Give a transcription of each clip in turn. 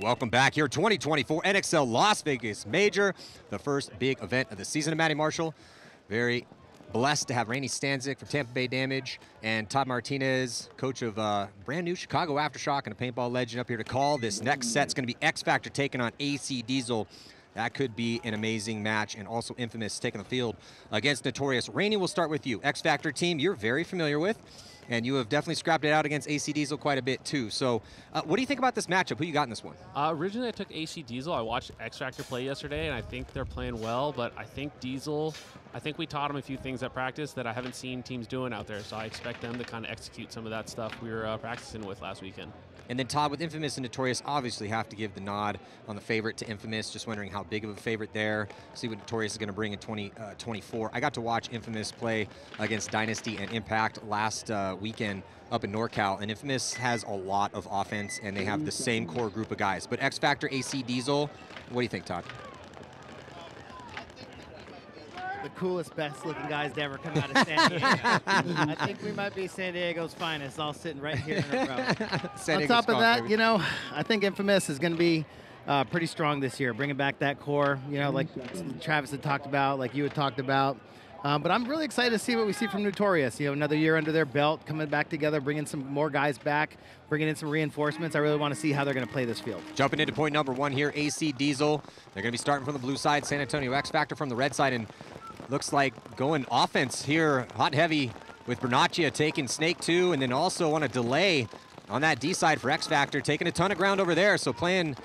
Welcome back here, 2024 NXL Las Vegas Major, the first big event of the season of Matty Marshall. Very blessed to have Rainey Stanzik from Tampa Bay Damage and Todd Martinez, coach of brand new Chicago Aftershock and a paintball legend, up here to call this next set. It's going to be X Factor taking on AC Diesel. That could be an amazing match, and also Infamous taking the field against Notorious. Rainey, we'll start with you. X Factor team you're very familiar with, and you have definitely scrapped it out against AC Diesel quite a bit too. So what do you think about this matchup? Who you got in this one? Originally I took AC Diesel. I watched X Factor play yesterday, and I think they're playing well, but I think Diesel, I think we taught them a few things at practice that I haven't seen teams doing out there, so I expect them to kind of execute some of that stuff we were practicing with last weekend. And then Todd, with Infamous and Notorious, obviously have to give the nod on the favorite to Infamous. Just wondering how big of a favorite there. See what Notorious is going to bring in 2024. I got to watch Infamous play against Dynasty and Impact last weekend up in NorCal, and Infamous has a lot of offense, and they have the same core group of guys. But X Factor, AC Diesel, what do you think, Todd? The coolest, best-looking guys to ever come out of San Diego. I think we might be San Diego's finest, all sitting right here in a row. On top of that, you know, I think Infamous is going to be pretty strong this year, bringing back that core, you know, like Travis had talked about, like you had talked about. But I'm really excited to see what we see from Notorious. You know, another year under their belt, coming back together, bringing some more guys back, bringing in some reinforcements. I really want to see how they're going to play this field. Jumping into point number one here, AC Diesel. They're going to be starting from the blue side, San Antonio X Factor from the red side, and looks like going offense here, hot and heavy with Bernaccia taking Snake 2, and then also on a delay on that D side for X Factor, taking a ton of ground over there. So playing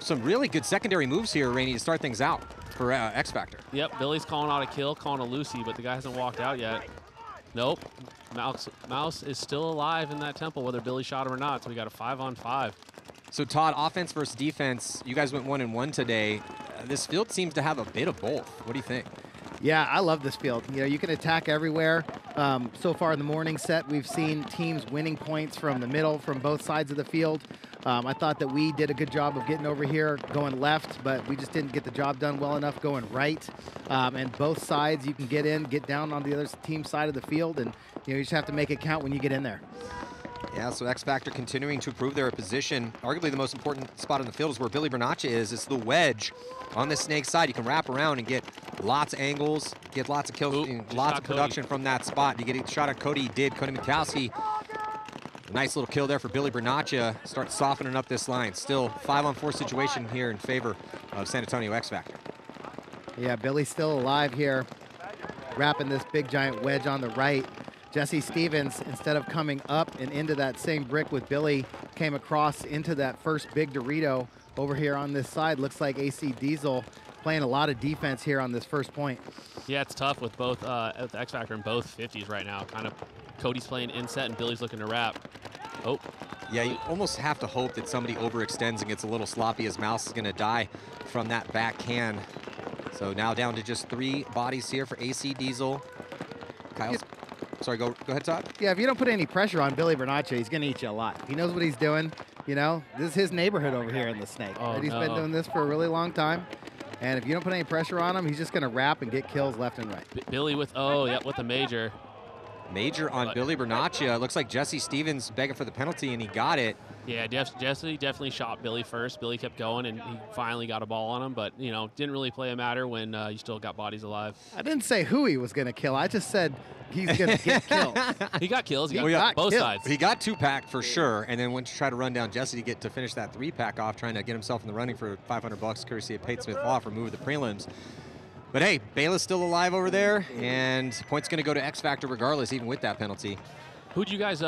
some really good secondary moves here, Rainey, to start things out for X Factor. Yep, Billy's calling out a kill, calling a Lucy, but the guy hasn't walked out yet. Nope, Mouse is still alive in that temple, whether Billy shot him or not, so we got a 5-on-5. So Todd, offense versus defense, you guys went 1-1 today. This field seems to have a bit of both. What do you think? Yeah, I love this field. You know, you can attack everywhere. So far in the morning set, we've seen teams winning points from the middle, from both sides of the field. I thought that we did a good job of getting over here, going left, but we just didn't get the job done well enough going right. And both sides, you can get in, get down on the other team side of the field, and you just have to make it count when you get in there. Yeah, so X Factor continuing to improve their position. Arguably the most important spot on the field is where Billy Bernaccia is. It's the wedge on the Snake side. You can wrap around and get lots of angles, get lots of kills, lots of production from that spot. You get a shot at Cody, Cody Mikowski. A nice little kill there for Billy Bernaccia. Start softening up this line. Still 5-on-4 situation here in favor of San Antonio X Factor. Yeah, Billy's still alive here, wrapping this big giant wedge on the right. Jesse Stevens, instead of coming up and into that same brick with Billy, came across into that first big Dorito over here on this side. Looks like AC Diesel playing a lot of defense here on this first point. Yeah, it's tough with both at the X Factor in both 50s right now. Kind of Cody's playing inset and Billy's looking to wrap. Oh. Yeah, you almost have to hope that somebody overextends and gets a little sloppy, as Mouse is going to die from that backhand. So now down to just 3 bodies here for AC Diesel. Kyle's... Sorry, go ahead, Todd. Yeah, if you don't put any pressure on Billy Bernaccia, he's going to eat you alive. He knows what he's doing. You know, this is his neighborhood over here in the Snake. Oh, He's been doing this for a really long time. And if you don't put any pressure on him, he's just going to wrap and get kills left and right. Billy with, with the major. Major on Billy Bernaccia. Looks like Jesse Stevens begging for the penalty, and he got it. Yeah, Jesse definitely shot Billy first. Billy kept going, and he finally got a ball on him. But, you know, didn't really play a matter when you still got bodies alive. I didn't say who he was going to kill. I just said he's going to get killed. He got kills. He got both kills. sides. He got 2-pack for sure, and then went to try to run down Jesse to finish that 3-pack off, trying to get himself in the running for $500 courtesy of Pate Smith Law for move the prelims. But hey, Bayless still alive over there, and points going to go to X Factor regardless, even with that penalty. Who'd you guys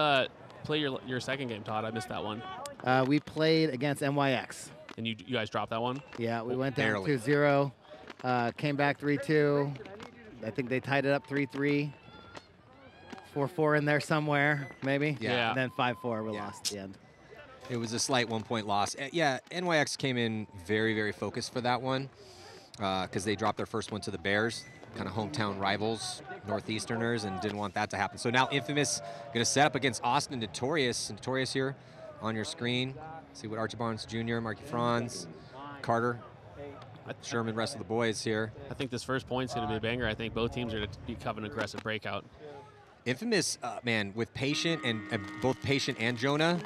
play your second game, Todd? I missed that one. We played against NYX. And you guys dropped that one? Yeah, we went down barely. 2-0, came back 3-2. I think they tied it up 3-3. 4-4 in there somewhere, maybe. Yeah. And then 5-4, we lost at the end. It was a slight 1-point loss. Yeah, NYX came in very, very focused for that one because they dropped their first one to the Bears, kind of hometown rivals, Northeasterners, and didn't want that to happen. So now Infamous going to set up against Austin Notorious. Notorious here on your screen. See what Archie Barnes Jr., Marky Franz, Carter, Sherman, rest of the boys here. I think this first point's going to be a banger. I think both teams are going to be having an aggressive breakout. Infamous, man, with Patient and both Patient and Jonah,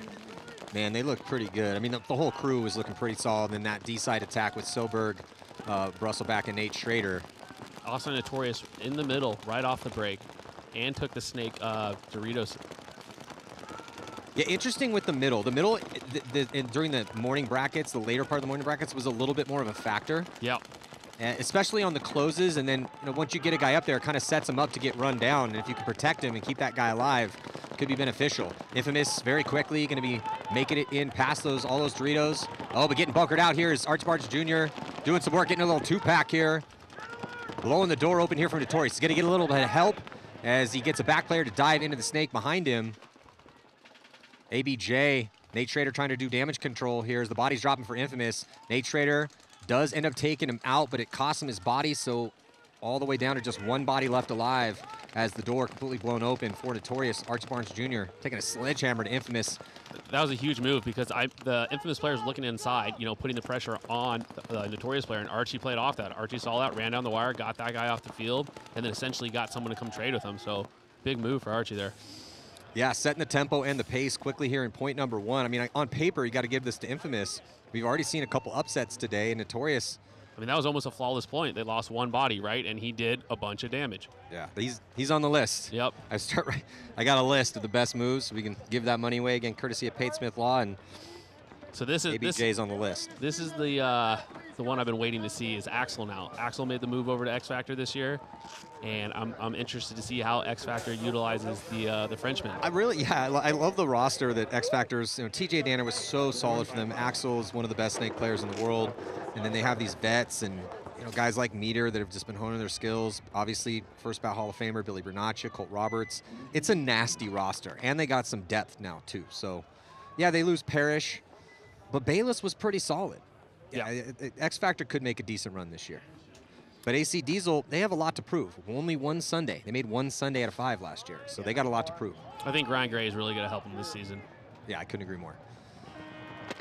Man, they look pretty good. I mean, the whole crew was looking pretty solid in that D-side attack with Soberg, Brusselback, and Nate Schrader. Also Notorious in the middle, right off the break, and took the snake Doritos. Yeah, interesting with the middle. The middle, during the morning brackets, the later part of the morning brackets was a little bit more of a factor. Yeah. Especially on the closes, and then once you get a guy up there, it kind of sets him up to get run down, and if you can protect him and keep that guy alive, it could be beneficial. Infamous very quickly going to be making it in past all those Doritos. Oh, but getting bunkered out here is Arch Barnes Jr. doing some work, getting a little two-pack here. Blowing the door open here from Notorious. He's going to get a little bit of help as he gets a back player to dive into the snake behind him. ABJ, Nate Schrader trying to do damage control here as the body's dropping for Infamous. Nate Schrader does end up taking him out, but it costs him his body, so all the way down to just one body left alive as the door completely blown open for Notorious. Arch Barnes Jr. taking a sledgehammer to Infamous. That was a huge move because the Infamous player is looking inside, putting the pressure on the Notorious player, and Archie played off that. Archie saw that, ran down the wire, got that guy off the field, and then essentially got someone to come trade with him. So big move for Archie there. Yeah, setting the tempo and the pace quickly here in point number 1. I mean, on paper, you got to give this to Infamous. We've already seen a couple upsets today, and Notorious. I mean, that was almost a flawless point. They lost one body, right? And he did a bunch of damage. Yeah, he's on the list. Yep. I got a list of the best moves. We can give that money away again, courtesy of Pate Smith Law, and so this is ABJ's on the list. This is the one I've been waiting to see is Axel now. Axel made the move over to X Factor this year, and I'm interested to see how X Factor utilizes the Frenchman. I love the roster that X Factor's. TJ Danner was so solid for them. Axel is one of the best snake players in the world, and then they have these vets and guys like Meter that have just been honing their skills. Obviously, first bout Hall of Famer Billy Bernaccia, Colt Roberts. It's a nasty roster, and they got some depth now too. So, yeah, they lose Parrish, but Bayless was pretty solid. Yeah, X Factor could make a decent run this year. But AC Diesel, they have a lot to prove. Only one Sunday. They made one Sunday out of 5 last year, so they got a lot to prove. I think Ryan Gray is really going to help them this season. Yeah, I couldn't agree more.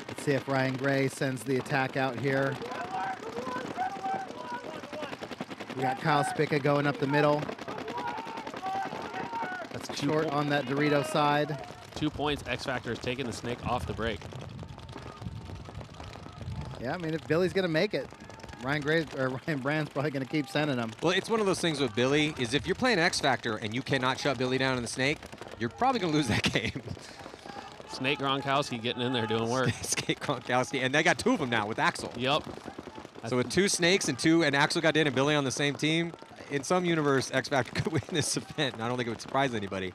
Let's see if Ryan Gray sends the attack out here. We got Kyle Spica going up the middle. That's short on that Dorito side. 2 points. X Factor is taking the snake off the break. Yeah, I mean, if Billy's going to make it, Ryan Brand's probably going to keep sending him. Well, it's one of those things with Billy, is if you're playing X Factor and you cannot shut Billy down in the snake, you're probably going to lose that game. Snake Gronkowski getting in there doing work. Snake Gronkowski, and they got 2 of them now with Axel. Yep. So with 2 snakes and Axel got in and Billy on the same team, in some universe, X Factor could win this event, and I don't think it would surprise anybody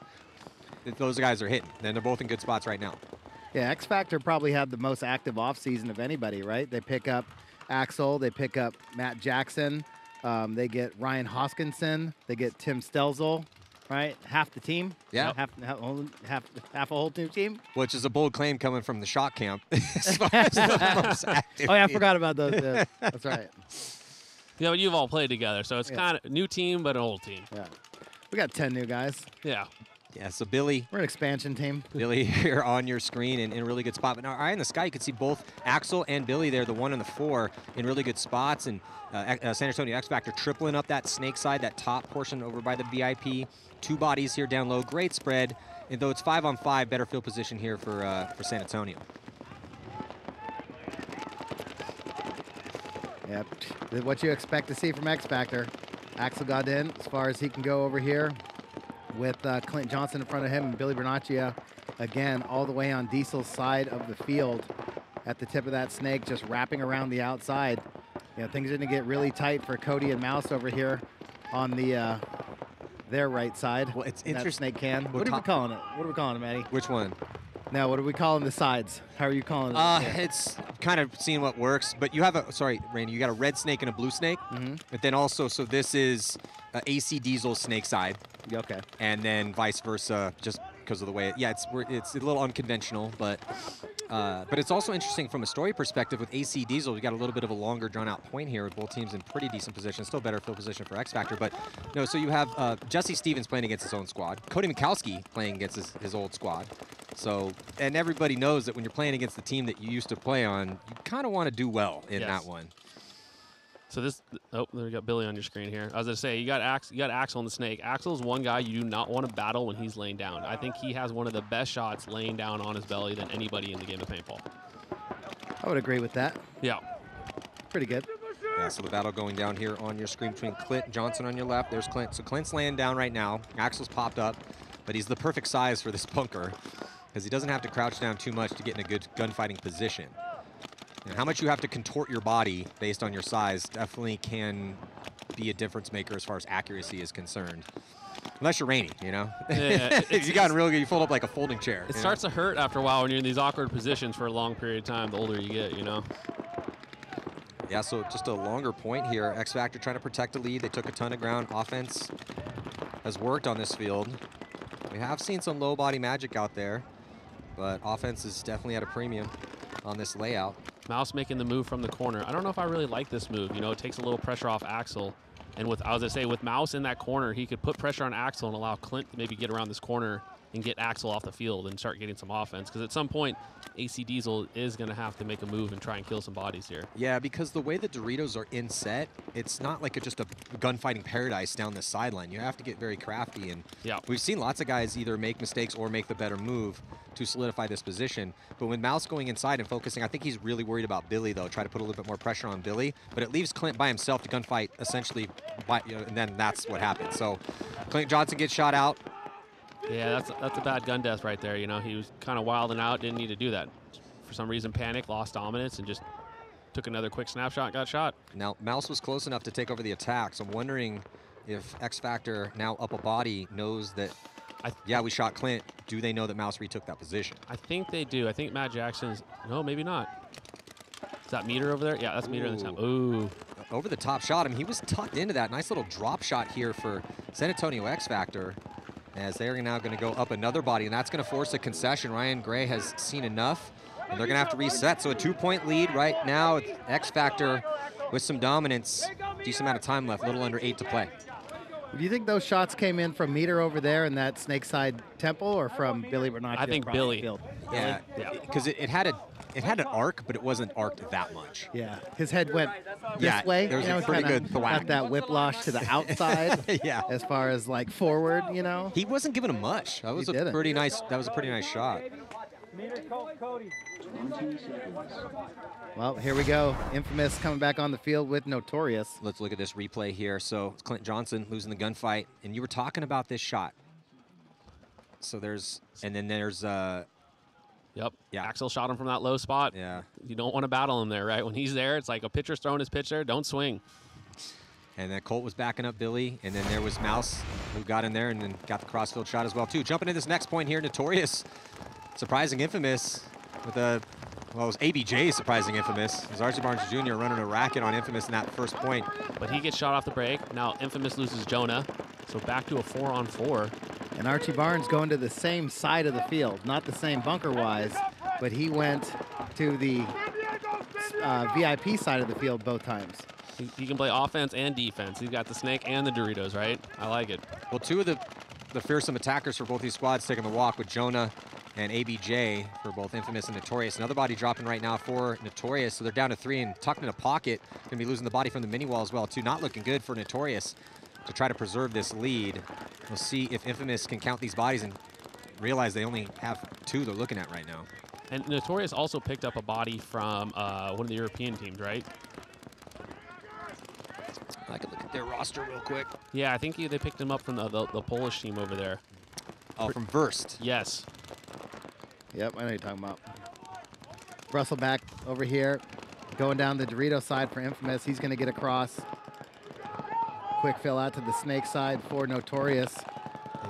if those guys are hitting. Then they're both in good spots right now. Yeah, X Factor probably had the most active offseason of anybody, right? They pick up Axel, they pick up Matt Jackson, they get Ryan Hoskinson, they get Tim Stelzel, right? Half the team. Yeah. Half a whole new team. Which is a bold claim coming from the shot camp. As far as the most active oh, yeah, I forgot about those. That's right. Yeah, but you've all played together, so it's kind of a new team, but an old team. Yeah. We got 10 new guys. Yeah. Yeah, so Billy. We're an expansion team. Billy here on your screen in a really good spot. But now, eye in the sky, you can see both Axel and Billy there, the 1 and the 4, in really good spots. And San Antonio X Factor tripling up that snake side, that top portion over by the VIP. 2 bodies here down low. Great spread. And though it's 5-on-5, better field position here for San Antonio. Yep. What you expect to see from X Factor. Axel got in as far as he can go over here, with Clint Johnson in front of him and Billy Bernaccia, again, all the way on Diesel's side of the field at the tip of that snake, just wrapping around the outside. Things are going to get really tight for Cody and Mouse over here on the their right side. Well, it's interesting. Snake can. What are we calling it? What are we calling it, Eddie? Which one? No, what are we calling the sides? How are you calling it? It's kind of seeing what works, but you have Randy, you got a red snake and a blue snake. But then also, so this is AC Diesel snake side. Okay. And then vice versa, just because of the way it's a little unconventional, but it's also interesting from a story perspective with AC Diesel. We got a little bit of a longer drawn out point here with both teams in pretty decent position. Still better field position for X Factor, but no. So you have Jesse Stevens playing against his own squad, Cody Mikowski playing against his old squad. So, and everybody knows that when you're playing against the team that you used to play on, you kind of want to do well in that one. So this, oh, there we got Billy on your screen here. I was gonna say, you got Axel and the Snake. Axel's one guy you do not want to battle when he's laying down. I think he has one of the best shots laying down on his belly than anybody in the game of paintball. I would agree with that. Yeah. Pretty good. Yeah, so the battle going down here on your screen between Clint and Johnson on your left. There's Clint. So Clint's laying down right now. Axel's popped up, but he's the perfect size for this bunker because he doesn't have to crouch down too much to get in a good gunfighting position. And how much you have to contort your body based on your size definitely can be a difference maker as far as accuracy is concerned. Unless you're Rainey, you know? Yeah, if you got real good, you fold up like a folding chair. It starts to hurt after a while when you're in these awkward positions for a long period of time, the older you get, you know? Yeah, so just a longer point here. X Factor trying to protect the lead. They took a ton of ground. Offense has worked on this field. We have seen some low body magic out there, but offense is definitely at a premium on this layout. Mouse making the move from the corner. I don't know if I really like this move. You know, it takes a little pressure off Axel. And with, I was going to say, with Mouse in that corner, he could put pressure on Axel and allow Clint to maybe get around this corner and get Axel off the field and start getting some offense. Because at some point, AC Diesel is going to have to make a move and try and kill some bodies here. Yeah, because the way the Doritos are in set, it's not like just a gunfighting paradise down the sideline. You have to get very crafty. And yeah, we've seen lots of guys either make mistakes or make the better move to solidify this position. But with Mouse going inside and focusing, I think he's really worried about Billy, though. Try to put a little bit more pressure on Billy. But it leaves Clint by himself to gunfight, essentially, and then that's what happens. So Clint Johnson gets shot out. Yeah, that's a bad gun death right there. You know, he was kind of wilding out, didn't need to do that. For some reason, panicked, lost dominance, and just took another quick snapshot, got shot. Now, Mouse was close enough to take over the attack, so I'm wondering if X Factor, now up a body, knows that, yeah, we shot Clint. Do they know that Mouse retook that position? I think they do. I think Matt Jackson's, no, maybe not. Is that Meter over there? Yeah, that's Meter in the top. Ooh. Over the top shot him. He was tucked into that. Nice little drop shot here for San Antonio X Factor, as they're now going to go up another body, and that's going to force a concession. Ryan Gray has seen enough, and they're going to have to reset. So a 2-point lead right now. X Factor with some dominance. Decent amount of time left, a little under 8 to play. Do you think those shots came in from Meter over there in that Snakeside Temple, or from Billy Bernacchi? I think Billy. Yeah, because it had an arc, but it wasn't arced that much. Yeah, his head went this way. There was a pretty good thwack. Got that whiplash to the outside. Yeah, as far as like forward, you know. He wasn't giving him much. That was a pretty nice. That was a pretty nice shot. Well, here we go. Infamous coming back on the field with Notorious. Let's look at this replay here. So it's Clint Johnson losing the gunfight, and you were talking about this shot. So there's, and then there's. Yep. Yeah. Axel shot him from that low spot. Yeah. You don't want to battle him there, right? When he's there, it's like a pitcher's throwing his pitch there. Don't swing. And then Colt was backing up Billy, and then there was Mouse who got in there and then got the crossfield shot as well too. Jumping into this next point here, Notorious, surprising Infamous with a, well, it was ABJ surprising Infamous. It was Archie Barnes Jr. running a racket on Infamous in that first point. But he gets shot off the break. Now Infamous loses Jonah, so back to a 4-on-4. And Archie Barnes going to the same side of the field, not the same bunker-wise, but he went to the VIP side of the field both times. He can play offense and defense. He's got the Snake and the Doritos, right? I like it. Well, two of the fearsome attackers for both these squads taking the walk with Jonah and ABJ for both Infamous and Notorious. Another body dropping right now for Notorious, so they're down to 3 and tucked in a pocket. Going to be losing the body from the mini wall as well, too. Not looking good for Notorious to try to preserve this lead. We'll see if Infamous can count these bodies and realize they only have 2 they're looking at right now. And Notorious also picked up a body from one of the European teams, right? I can look at their roster real quick. Yeah, I think they picked him up from the Polish team over there. Oh, from Verst. Yes. Yep, I know you're talking about. Brusselback over here, going down the Dorito side for Infamous. He's going to get across. Quick fill out to the Snake side for Notorious.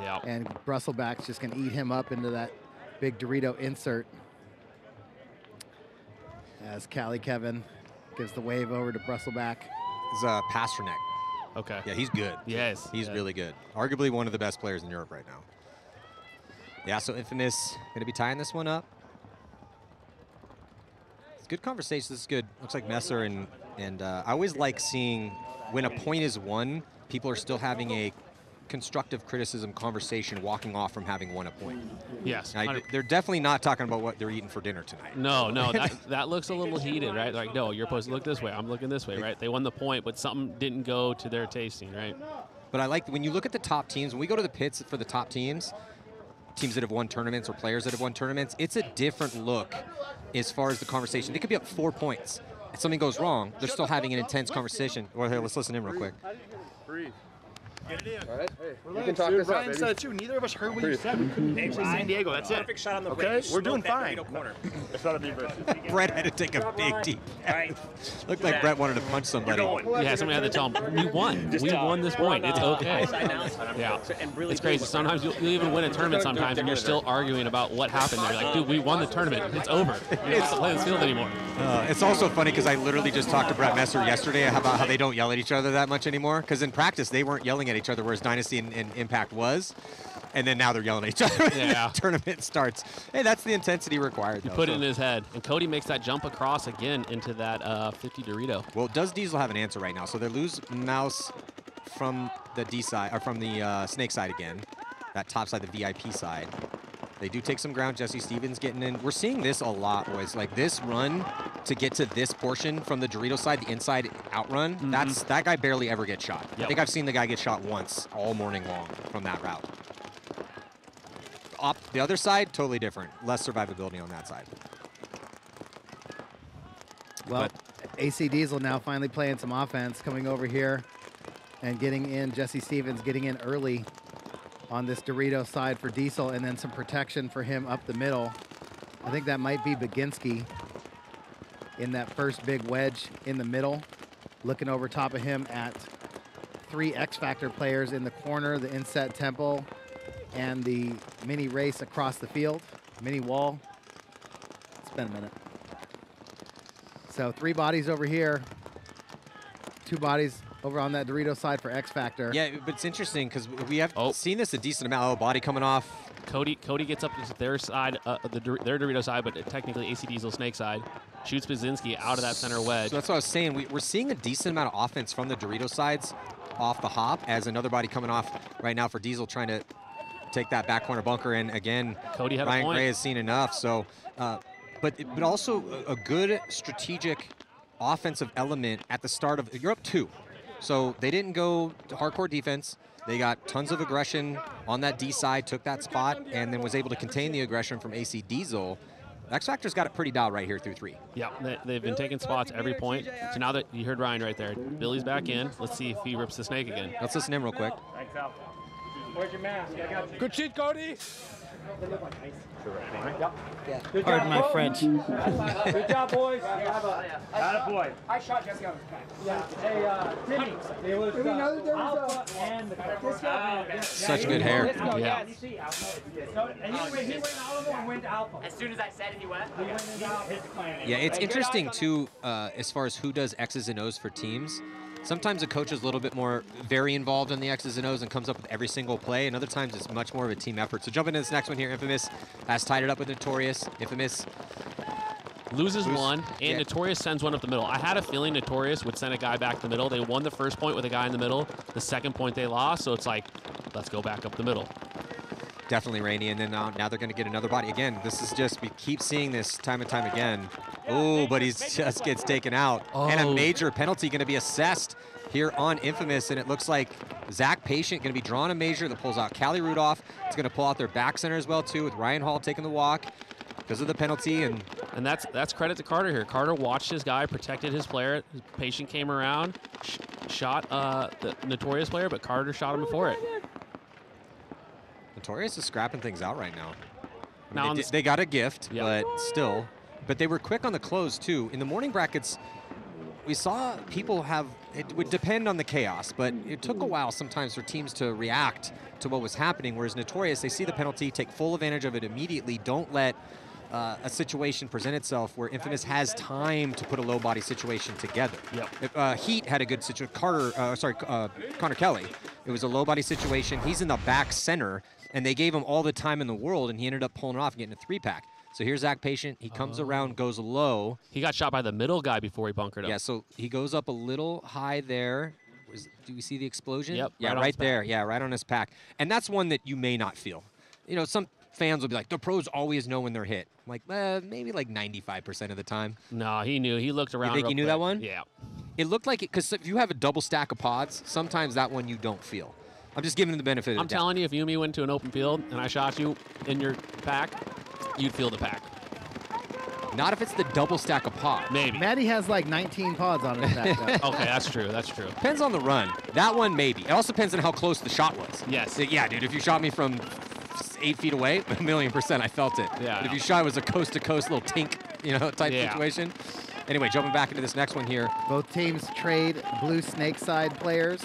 Yeah. And Brusselback's just going to eat him up into that big Dorito insert. As Cali Kevin gives the wave over to Brusselback. It's Pasternak. Okay. Yeah, he's good. Yes. He's really good. Arguably one of the best players in Europe right now. Yeah, so Infamous going to be tying this one up. It's good conversation. This is good. Looks like Messer and I always like seeing when a point is won, people are still having a constructive criticism conversation walking off from having won a point. Yes. They're definitely not talking about what they're eating for dinner tonight. No, that looks a little heated, right? Like, no, you're supposed to look this way. I'm looking this way, right? They won the point, but something didn't go to their tasting, right? But I like when you look at the top teams, when we go to the pits for the top teams that have won tournaments or players that have won tournaments, it's a different look as far as the conversation. They could be up 4 points. If something goes wrong, they're still having an intense conversation. Well, here, let's listen in real quick. Breathe. Get it in. All right. Hey, we can talk this out, Ryan baby. said it too. Neither of us heard what you said. We couldn't say San Diego. That's it. Perfect shot on the okay? We're doing fine. It's not a deep breath. Brett had to take a big deep breath. Looked like Brett wanted to punch somebody. Yeah, somebody had to tell him, we won. We won this point. It's okay. Yeah, it's crazy. Sometimes you'll even win a tournament sometimes, and you're still arguing about what happened. You're like, dude, we won the tournament. It's over. You don't have to play this field anymore. It's also funny because I literally just talked to Brett Messer yesterday about how they don't yell at each other that much anymore. Because in practice, they weren't yelling at each other, whereas Dynasty and Impact was. And then now they're yelling at each other when the tournament starts. Hey, that's the intensity required. You put it in his head. And Cody makes that jump across again into that 50 Dorito. Well, does Diesel have an answer right now? So they lose Mouse from the D side, or from the Snake side again. That top side, the VIP side. They do take some ground. Jesse Stevens getting in. We're seeing this a lot, boys. Like this run to get to this portion from the Dorito side, the inside outrun, that guy barely ever gets shot. Yep. I think I've seen the guy get shot once all morning long from that route. The other side, totally different. Less survivability on that side. Well, AC Diesel now finally playing some offense, coming over here and getting in. Jesse Stevens getting in early on this Dorito side for Diesel, and then some protection for him up the middle. I think that might be Baginski in that first big wedge in the middle, looking over top of him at 3 X Factor players in the corner, the inset temple, and the mini race across the field, mini wall. It's been a minute. So 3 bodies over here, 2 bodies over on that Dorito side for X Factor. Yeah, but it's interesting because we have seen this a decent amount. Oh, body coming off. Cody gets up to their side, their Dorito side, but technically AC Diesel Snake side. Shoots Bazinski out of that center wedge. So that's what I was saying. We're seeing a decent amount of offense from the Dorito sides off the hop, as another body coming off right now for Diesel trying to take that back corner bunker. And again, Cody had Ryan a point. Gray has seen enough. So, but also a good strategic offensive element at the start of, you're up 2. So they didn't go to hardcore defense. They got tons of aggression on that D side, took that spot, and then was able to contain the aggression from AC Diesel. X Factor's got it pretty dialed right here through 3. Yeah, they've been taking spots every point. So now that you heard Ryan right there, Billy's back in. Let's see if he rips the snake again. Let's listen in real quick. Thanks, Al. Where's your mask? I got you. Good shit, Cody. Pardon my French. Good job, boys. Attaboy. I shot Jesse on his back. Yeah. Hey, Timmy. It was Alpha and this guy. Such good hair. Yeah. You see Alpha. And he went Alpha and went to Alpha. As soon as I said it, he went. He went into Alpha. Yeah, it's interesting too, as far as who does X's and O's for teams. Sometimes a coach is a little bit more very involved in the X's and O's and comes up with every single play, and other times it's much more of a team effort. So jumping into this next one here, Infamous has tied it up with Notorious. Infamous loses one, and Notorious sends one up the middle. I had a feeling Notorious would send a guy back the middle. They won the first point with a guy in the middle. The second point they lost, so it's like, let's go back up the middle. Definitely Rainy, and then now they're going to get another body. Again, this is just, we keep seeing this time and time again. Oh, but he just gets taken out. Oh. And a major penalty going to be assessed here on Infamous, and it looks like Zach Patient going to be drawing a major that pulls out Callie Rudolph. It's going to pull out their back center as well, too, with Ryan Hall taking the walk because of the penalty. And that's credit to Carter here. Carter watched his guy, protected his player. His Patient came around, shot the Notorious player, but Carter shot him before it. Notorious is scrapping things out right now. Now They got a gift, Yep. but still. But they were quick on the close, too. In the morning brackets, we saw people have, it would depend on the chaos, but it took a while sometimes for teams to react to what was happening, whereas Notorious, they see the penalty, take full advantage of it immediately, don't let a situation present itself where Infamous has time to put a low body situation together. Yep. If, Heat had a good situation, Connor Kelly. It was a low body situation. He's in the back center, and they gave him all the time in the world, and he ended up pulling it off and getting a 3-pack. So here's Zach Patient. He comes around, goes low. He got shot by the middle guy before he bunkered up. Yeah, so he goes up a little high there. do we see the explosion? Yep, Yeah, right on right his there. Yeah, right on his pack. And that's one that you may not feel. You know, some fans will be like, the pros always know when they're hit. I'm like, maybe like 95% of the time. No, he knew. He looked around. You think real he knew quick. that one? Yeah. It looked like it, because if you have a double stack of pods, sometimes that one you don't feel. I'm just giving him the benefit of the I'm doubt. telling you, if Yumi went to an open field and I shot you in your pack, you'd feel the pack. Not if it's the double stack of pods. Maybe. Maddie has like 19 pods on his back. Okay, that's true. That's true. Depends on the run. That one, maybe. It also depends on how close the shot was. Yes. Yeah, dude, if you shot me from 8 feet away, 1,000,000% I felt it. Yeah. But if you shot, it was a coast-to-coast little tink, type Yeah. situation. Anyway, jumping back into this next one here. Both teams trade blue snake side players.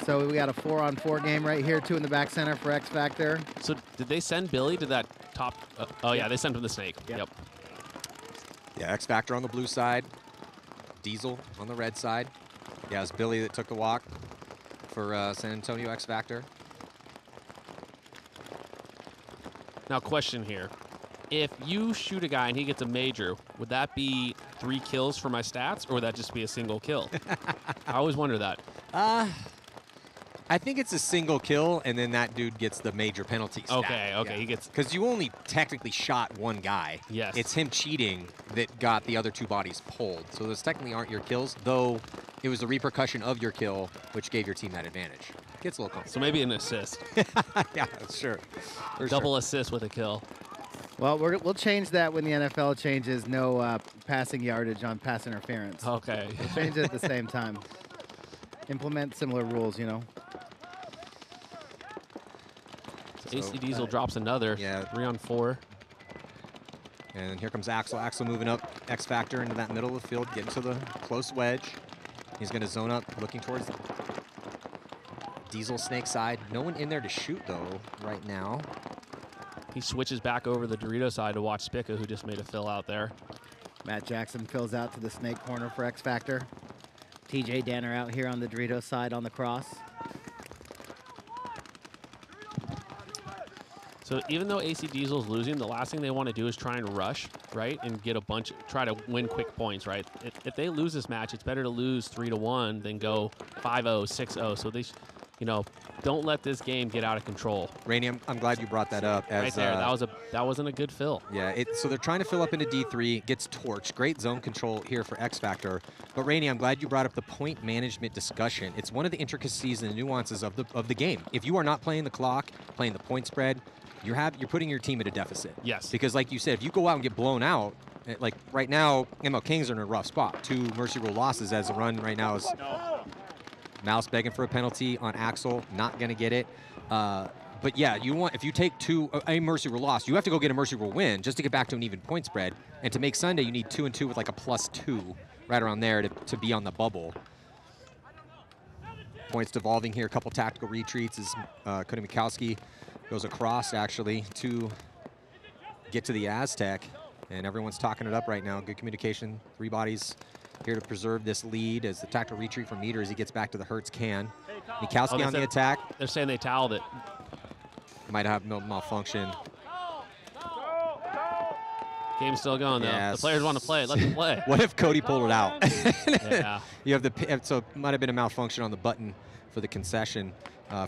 So we got a 4-on-4 game right here, 2 in the back center for X Factor. So did they send Billy to that top? Oh, yeah, they sent him the snake. Yep. Yep. Yeah, X Factor on the blue side. Diesel on the red side. Yeah, it's Billy that took the walk for San Antonio X Factor. Now, question here. If you shoot a guy and he gets a major, would that be 3 kills for my stats, or would that just be a single kill? I always wonder that. I think it's a single kill, and then that dude gets the major penalty stat. Okay, he gets... Because you only technically shot one guy. Yes. It's him cheating that got the other 2 bodies pulled. So those technically aren't your kills, though it was the repercussion of your kill which gave your team that advantage. Gets a little complicated. So maybe an assist. Yeah, sure. For Double assist with a kill. Well, we'll change that when the NFL changes no passing yardage on pass interference. Okay. We'll change it at the same time. Implement similar rules, AC Diesel drops another. Yeah. 3-on-4. And here comes Axel. Axel moving up X Factor into that middle of the field, getting to the close wedge. He's going to zone up, looking towards the Diesel snake side. No one in there to shoot, though, right now. He switches back over the Dorito side to watch Spica, who just made a fill out there. Matt Jackson fills out to the snake corner for X Factor. TJ Danner out here on the Dorito side on the cross. So even though AC Diesel's losing, the last thing they want to do is try and rush, right, and get try to win quick points, right? If they lose this match, it's better to lose 3-1 than go 5-0, 6-0. So they, don't let this game get out of control. Rainey, I'm glad you brought that up. As, right there, that wasn't a good fill. Yeah, so they're trying to fill up into D3, gets torched. Great zone control here for X Factor. But Rainey, I'm glad you brought up the point management discussion. It's one of the intricacies and the nuances of the game. If you are not playing the clock, playing the point spread, you're putting your team at a deficit. Yes. Because like you said, if you go out and get blown out, like right now, ML Kings are in a rough spot. 2 mercy rule losses as the run right now is Mouse begging for a penalty on Axel, not going to get it. But yeah, if you take a mercy rule loss, you have to go get a mercy rule win just to get back to an even point spread. And to make Sunday, you need 2 and 2 with like a +2 right around there to be on the bubble. Points devolving here, a couple tactical retreats as Cody Mikowski goes across actually to get to the Aztec. And everyone's talking it up right now. Good communication, 3 bodies here to preserve this lead as the tactical retreat from Meter as he gets back to the Hertz can. Mikowski on the attack. They're saying they toweled it. Might have malfunction. Game's still going, though. Yes. The players want to play. Let them play. What if Cody pulled it out? Yeah. You have so it might have been a malfunction on the button for the concession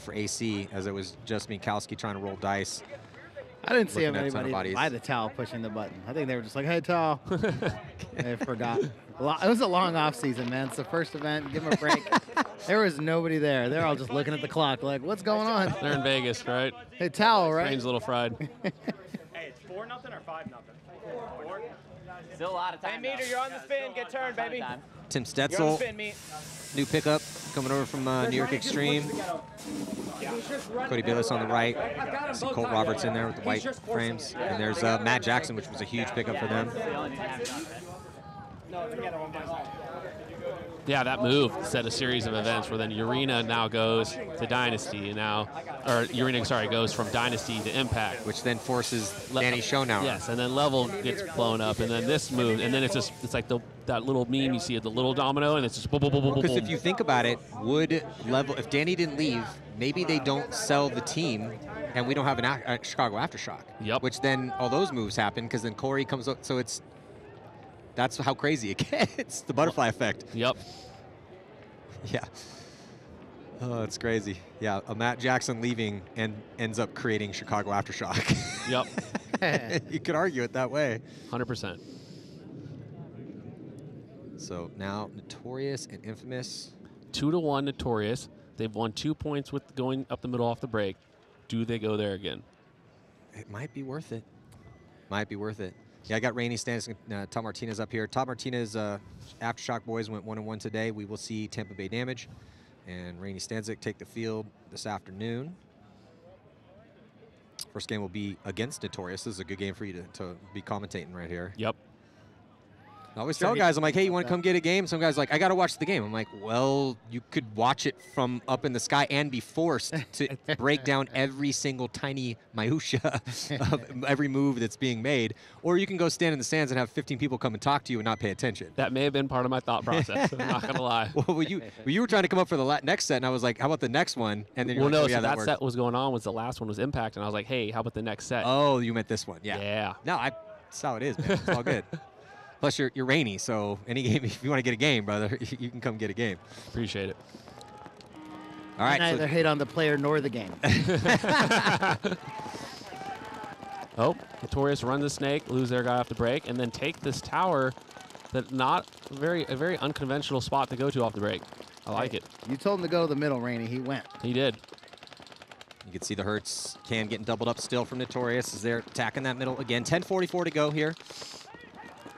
for AC, as it was just Mikowski trying to roll dice. I didn't see Looking at anybody somebody's- by the towel pushing the button. I think they were just like, hey, towel. They forgot. It was a long off season, man. It's the first event. Give them a break. There was nobody there. They're all just looking at the clock like, what's going on? They're in Vegas, right? Hey, towel, right? Brain's a little fried. Hey, it's 4-0 or 5-0? 4. Still a lot of time. Hey, Meter, you're on the spin. Get turned, baby. Tim You're on the Stetzel, spin, Meet. new pickup coming over from New York Extreme. Cody Billis on the right. See Colt Roberts in there with the white frames. And there's Matt Jackson, which was a huge pickup for them. Yeah, that move set a series of events where then Urena now goes to Dynasty, goes from Dynasty to Impact. Which then forces Danny Schonauer. Yes, and then Level gets blown up, and then this move, and then it's like that little meme you see of the little domino, and it's just boom, boom, boom, boom, boom. Because if you think about it, if Danny didn't leave, maybe they don't sell the team, and we don't have a Chicago Aftershock. Yep. Which then all those moves happen, because then Corey comes up, so that's how crazy it gets, the butterfly effect. Yep. Yeah. Oh, it's crazy. Yeah, a Matt Jackson leaving and ends up creating Chicago Aftershock. Yep. You could argue it that way. 100%. So now Notorious and Infamous. 2-1 Notorious. They've won 2 points with going up the middle off the break. Do they go there again? It might be worth it. Might be worth it. Yeah, I got Rainey Stanzik, Tom Martinez up here. Tom Martinez, Aftershock boys went 1-1 today. We will see Tampa Bay Damage and Rainey Stanzik take the field this afternoon. First game will be against Notorious. This is a good game for you to be commentating right here. Yep. I always tell guys, I'm like, hey, you want to come get a game? Some guys are like, I got to watch the game. I'm like, well, you could watch it from up in the sky and be forced to break down every single tiny minutia of every move that's being made. Or you can go stand in the stands and have 15 people come and talk to you and not pay attention. That may have been part of my thought process. I'm not going to lie. Well, you were trying to come up for the next set, and I was like, how about the next one? And then you're well, like, no, oh, yeah, so that worked. set was going on was the last one was Impact, and I was like, hey, how about the next set? Oh, you meant this one. Yeah. Yeah. No, that's how it is, man. It's all good. Plus, you're Rainy, so any game, if you want to get a game, brother, you can come get a game. Appreciate it. All right. Neither hate on the player nor the game. Oh, Notorious run the snake, lose their guy off the break, and then take this tower that not a very unconventional spot to go to off the break. I like it. You told him to go to the middle, Rainey. He went. He did. You can see the Hertz can getting doubled up still from Notorious as they're attacking that middle again. 10:44 to go here.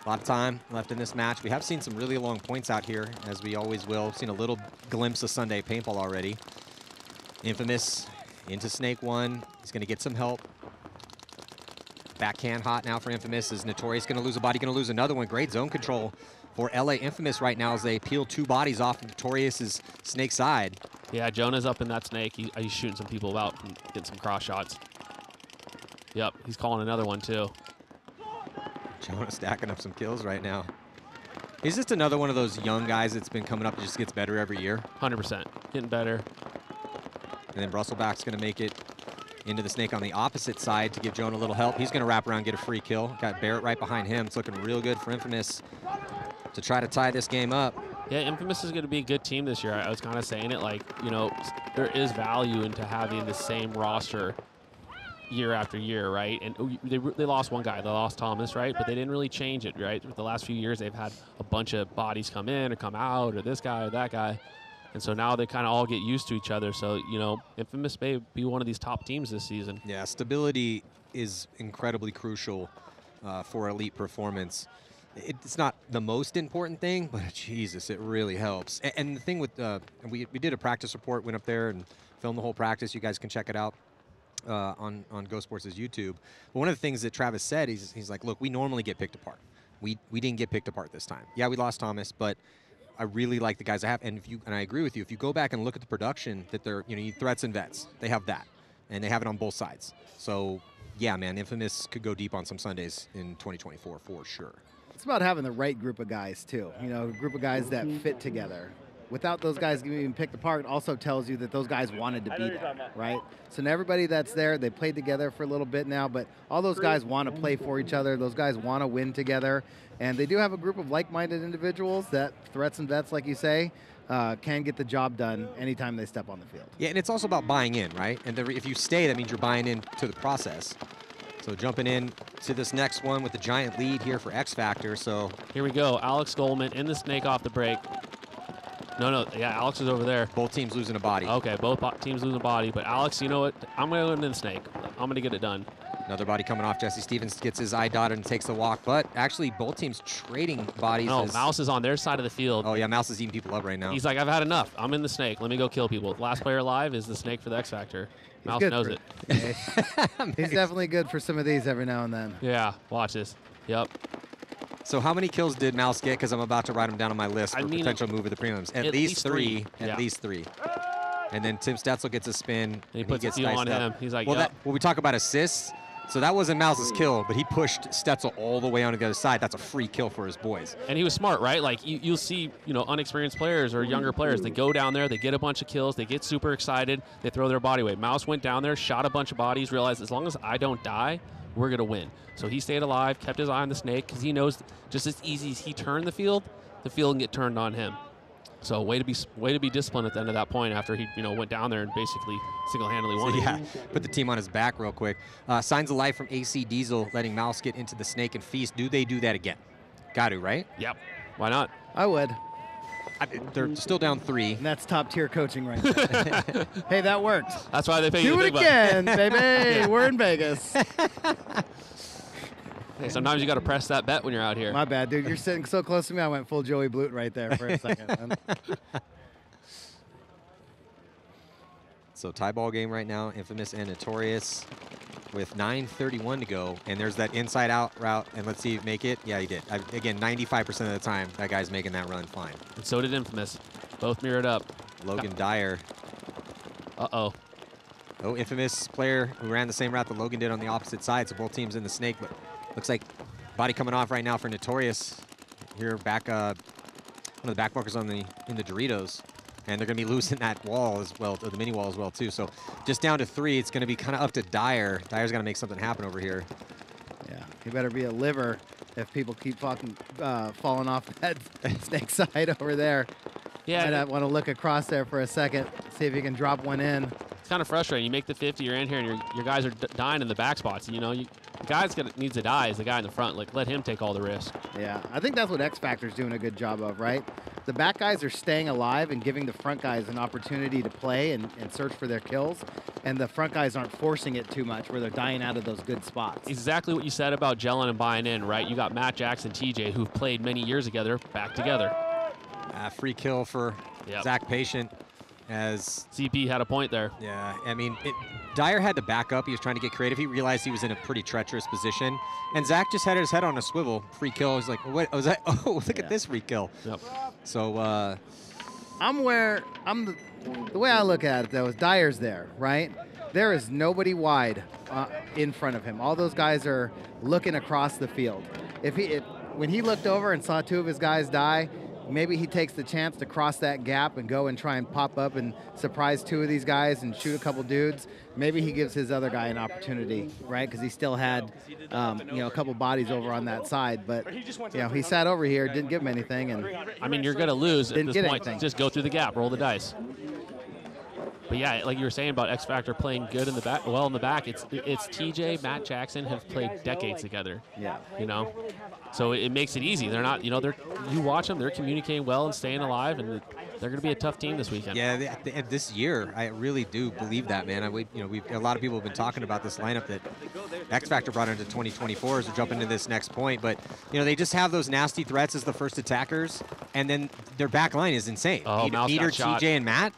A lot of time left in this match. We have seen some really long points out here, as we always will. Seen a little glimpse of Sunday paintball already. Infamous into Snake 1. He's going to get some help. Backhand hot now for Infamous. Is Notorious going to lose a body? Going to lose another one. Great zone control for LA Infamous right now as they peel 2 bodies off of Notorious's Snake side. Yeah, Jonah's up in that snake. He's shooting some people out and getting some cross shots. Yep, he's calling another one too. Jonah stacking up some kills right now. He's just another one of those young guys that's been coming up and just gets better every year. 100%. Getting better. And then Brusselback's going to make it into the snake on the opposite side to give Jonah a little help. He's going to wrap around and get a free kill. Got Barrett right behind him. It's looking real good for Infamous to try to tie this game up. Yeah, Infamous is going to be a good team this year. I was kind of saying it like, you know, there is value into having the same roster year after year, right? And they lost one guy. They lost Thomas, right? But they didn't really change it, right? The last few years, they've had a bunch of bodies come in or come out, or this guy or that guy. And so now they kind of all get used to each other. So, you know, Infamous may be one of these top teams this season. Yeah, stability is incredibly crucial for elite performance. It's not the most important thing, but Jesus, it really helps. And the thing with, we did a practice report, went up there and filmed the whole practice. You guys can check it out on Go Sports' YouTube. But one of the things that Travis said, he's like, look, we normally get picked apart. We didn't get picked apart this time. Yeah, we lost Thomas, but I really like the guys I have. And I agree with you, if you go back and look at the production that they're, you know, threats and vets, they have that. And they have it on both sides. So, yeah, man, Infamous could go deep on some Sundays in 2024 for sure. It's about having the right group of guys, too. You know, a group of guys that fit together. Without those guys being picked apart also tells you that those guys wanted to be there, right? So now everybody that's there, they played together for a little bit now, but all those guys want to play for each other. Those guys want to win together. And they do have a group of like-minded individuals that, threats and vets, like you say, can get the job done anytime they step on the field. Yeah, and it's also about buying in, right? And if you stay, that means you're buying into the process. So jumping in to this next one with the giant lead here for X Factor. So here we go. Alex Goldman in the snake off the break. No, yeah, Alex is over there. Both teams losing a body. Okay, both teams losing a body. But Alex, you know what? I'm going to go into the snake. I'm going to get it done. Another body coming off. Jesse Stevens gets his eye dotted and takes the walk. But actually, both teams trading bodies. No, Mouse is on their side of the field. Oh, yeah, Mouse is eating people up right now. He's like, I've had enough. I'm in the snake. Let me go kill people. Last player alive is the snake for the X Factor. Mouse knows it. He's definitely good for some of these every now and then. Yeah, watch this. Yep. So how many kills did Mouse get? Because I'm about to write them down on my list for potential move of the prelims. At least three. At least three. And then Tim Stetzel gets a spin. And he puts a few on him. He's like, well, when we talk about assists, so that wasn't Mouse's kill, but he pushed Stetzel all the way on the other side. That's a free kill for his boys. And he was smart, right? Like, you'll see, you know, unexperienced players or younger players, they go down there, they get a bunch of kills, they get super excited, they throw their body weight. Mouse went down there, shot a bunch of bodies, realized as long as I don't die, we're going to win. So he stayed alive, kept his eye on the snake, because he knows just as easy as he turned the field can get turned on him. So way to be disciplined at the end of that point after he went down there and basically single-handedly won it. Yeah, put the team on his back real quick. Signs of life from AC Diesel, letting Mouse get into the snake and feast. Do they do that again? Got to, right? Yep. Why not? I would. They're still down 3. And that's top-tier coaching right there. Hey, that worked. That's why they pay you Do the it big again, baby. We're in Vegas. Hey, sometimes you got to press that bet when you're out here. My bad, dude. You're sitting so close to me, I went full Joey Blute right there for a second. So tie ball game right now, Infamous and Notorious with 9:31 to go. And there's that inside-out route, and let's see if make it. Yeah, he did. Again, 95% of the time, that guy's making that run fine. And so did Infamous. Both mirrored up. Logan Dyer. Uh-oh. Oh, Infamous player who ran the same route that Logan did on the opposite side, so both teams in the snake, but looks like body coming off right now for Notorious. Here back, one of the back markers in the Doritos, and they're gonna be losing that wall as well, or the mini wall as well too. So just down to 3, it's gonna be kind of up to Dyer. Dyer's gotta make something happen over here. Yeah, he better be a liver if people keep fucking falling off that snake side over there. Yeah. I want to look across there for a second, see if you can drop one in. It's kind of frustrating. You make the 50, you're in here, and your guys are dying in the back spots. The guy that needs to die is the guy in the front. Like, let him take all the risk. Yeah, I think that's what X Factor's doing a good job of, right? The back guys are staying alive and giving the front guys an opportunity to play and search for their kills, and the front guys aren't forcing it too much where they're dying out of those good spots. Exactly what you said about gelling and buying in, right? You got Matt Jackson, TJ, who've played many years together, back together. Free kill for Zach Patient as CP had a point there. Yeah, I mean, Dyer had to back up. He was trying to get creative. He realized he was in a pretty treacherous position. And Zach just had his head on a swivel. Free kill. He's like, what was that? Oh, look at this free kill. Yep. So, the way I look at it, though, is Dyer's there, right? There is nobody wide in front of him. All those guys are looking across the field. When he looked over and saw 2 of his guys die, maybe he takes the chance to cross that gap and go and try and pop up and surprise 2 of these guys and shoot a couple dudes. Maybe he gives his other guy an opportunity, right? Because he still had, a couple bodies over on that side. But, he sat over here, didn't give him anything. And I mean, you're going to lose at this point. Anything. Just go through the gap, roll the dice. But yeah, like you were saying about X Factor playing good in the back, well in the back, it's TJ, Matt Jackson have played decades together. Yeah. So it makes it easy. They're not, you watch them, they're communicating well and staying alive, and they're going to be a tough team this weekend. Yeah, this year, I really do believe that, man. A lot of people have been talking about this lineup that X Factor brought into 2024 as we're jumping into this next point. But, they just have those nasty threats as the first attackers, and then their back line is insane. Oh, Peter, TJ, and Matt,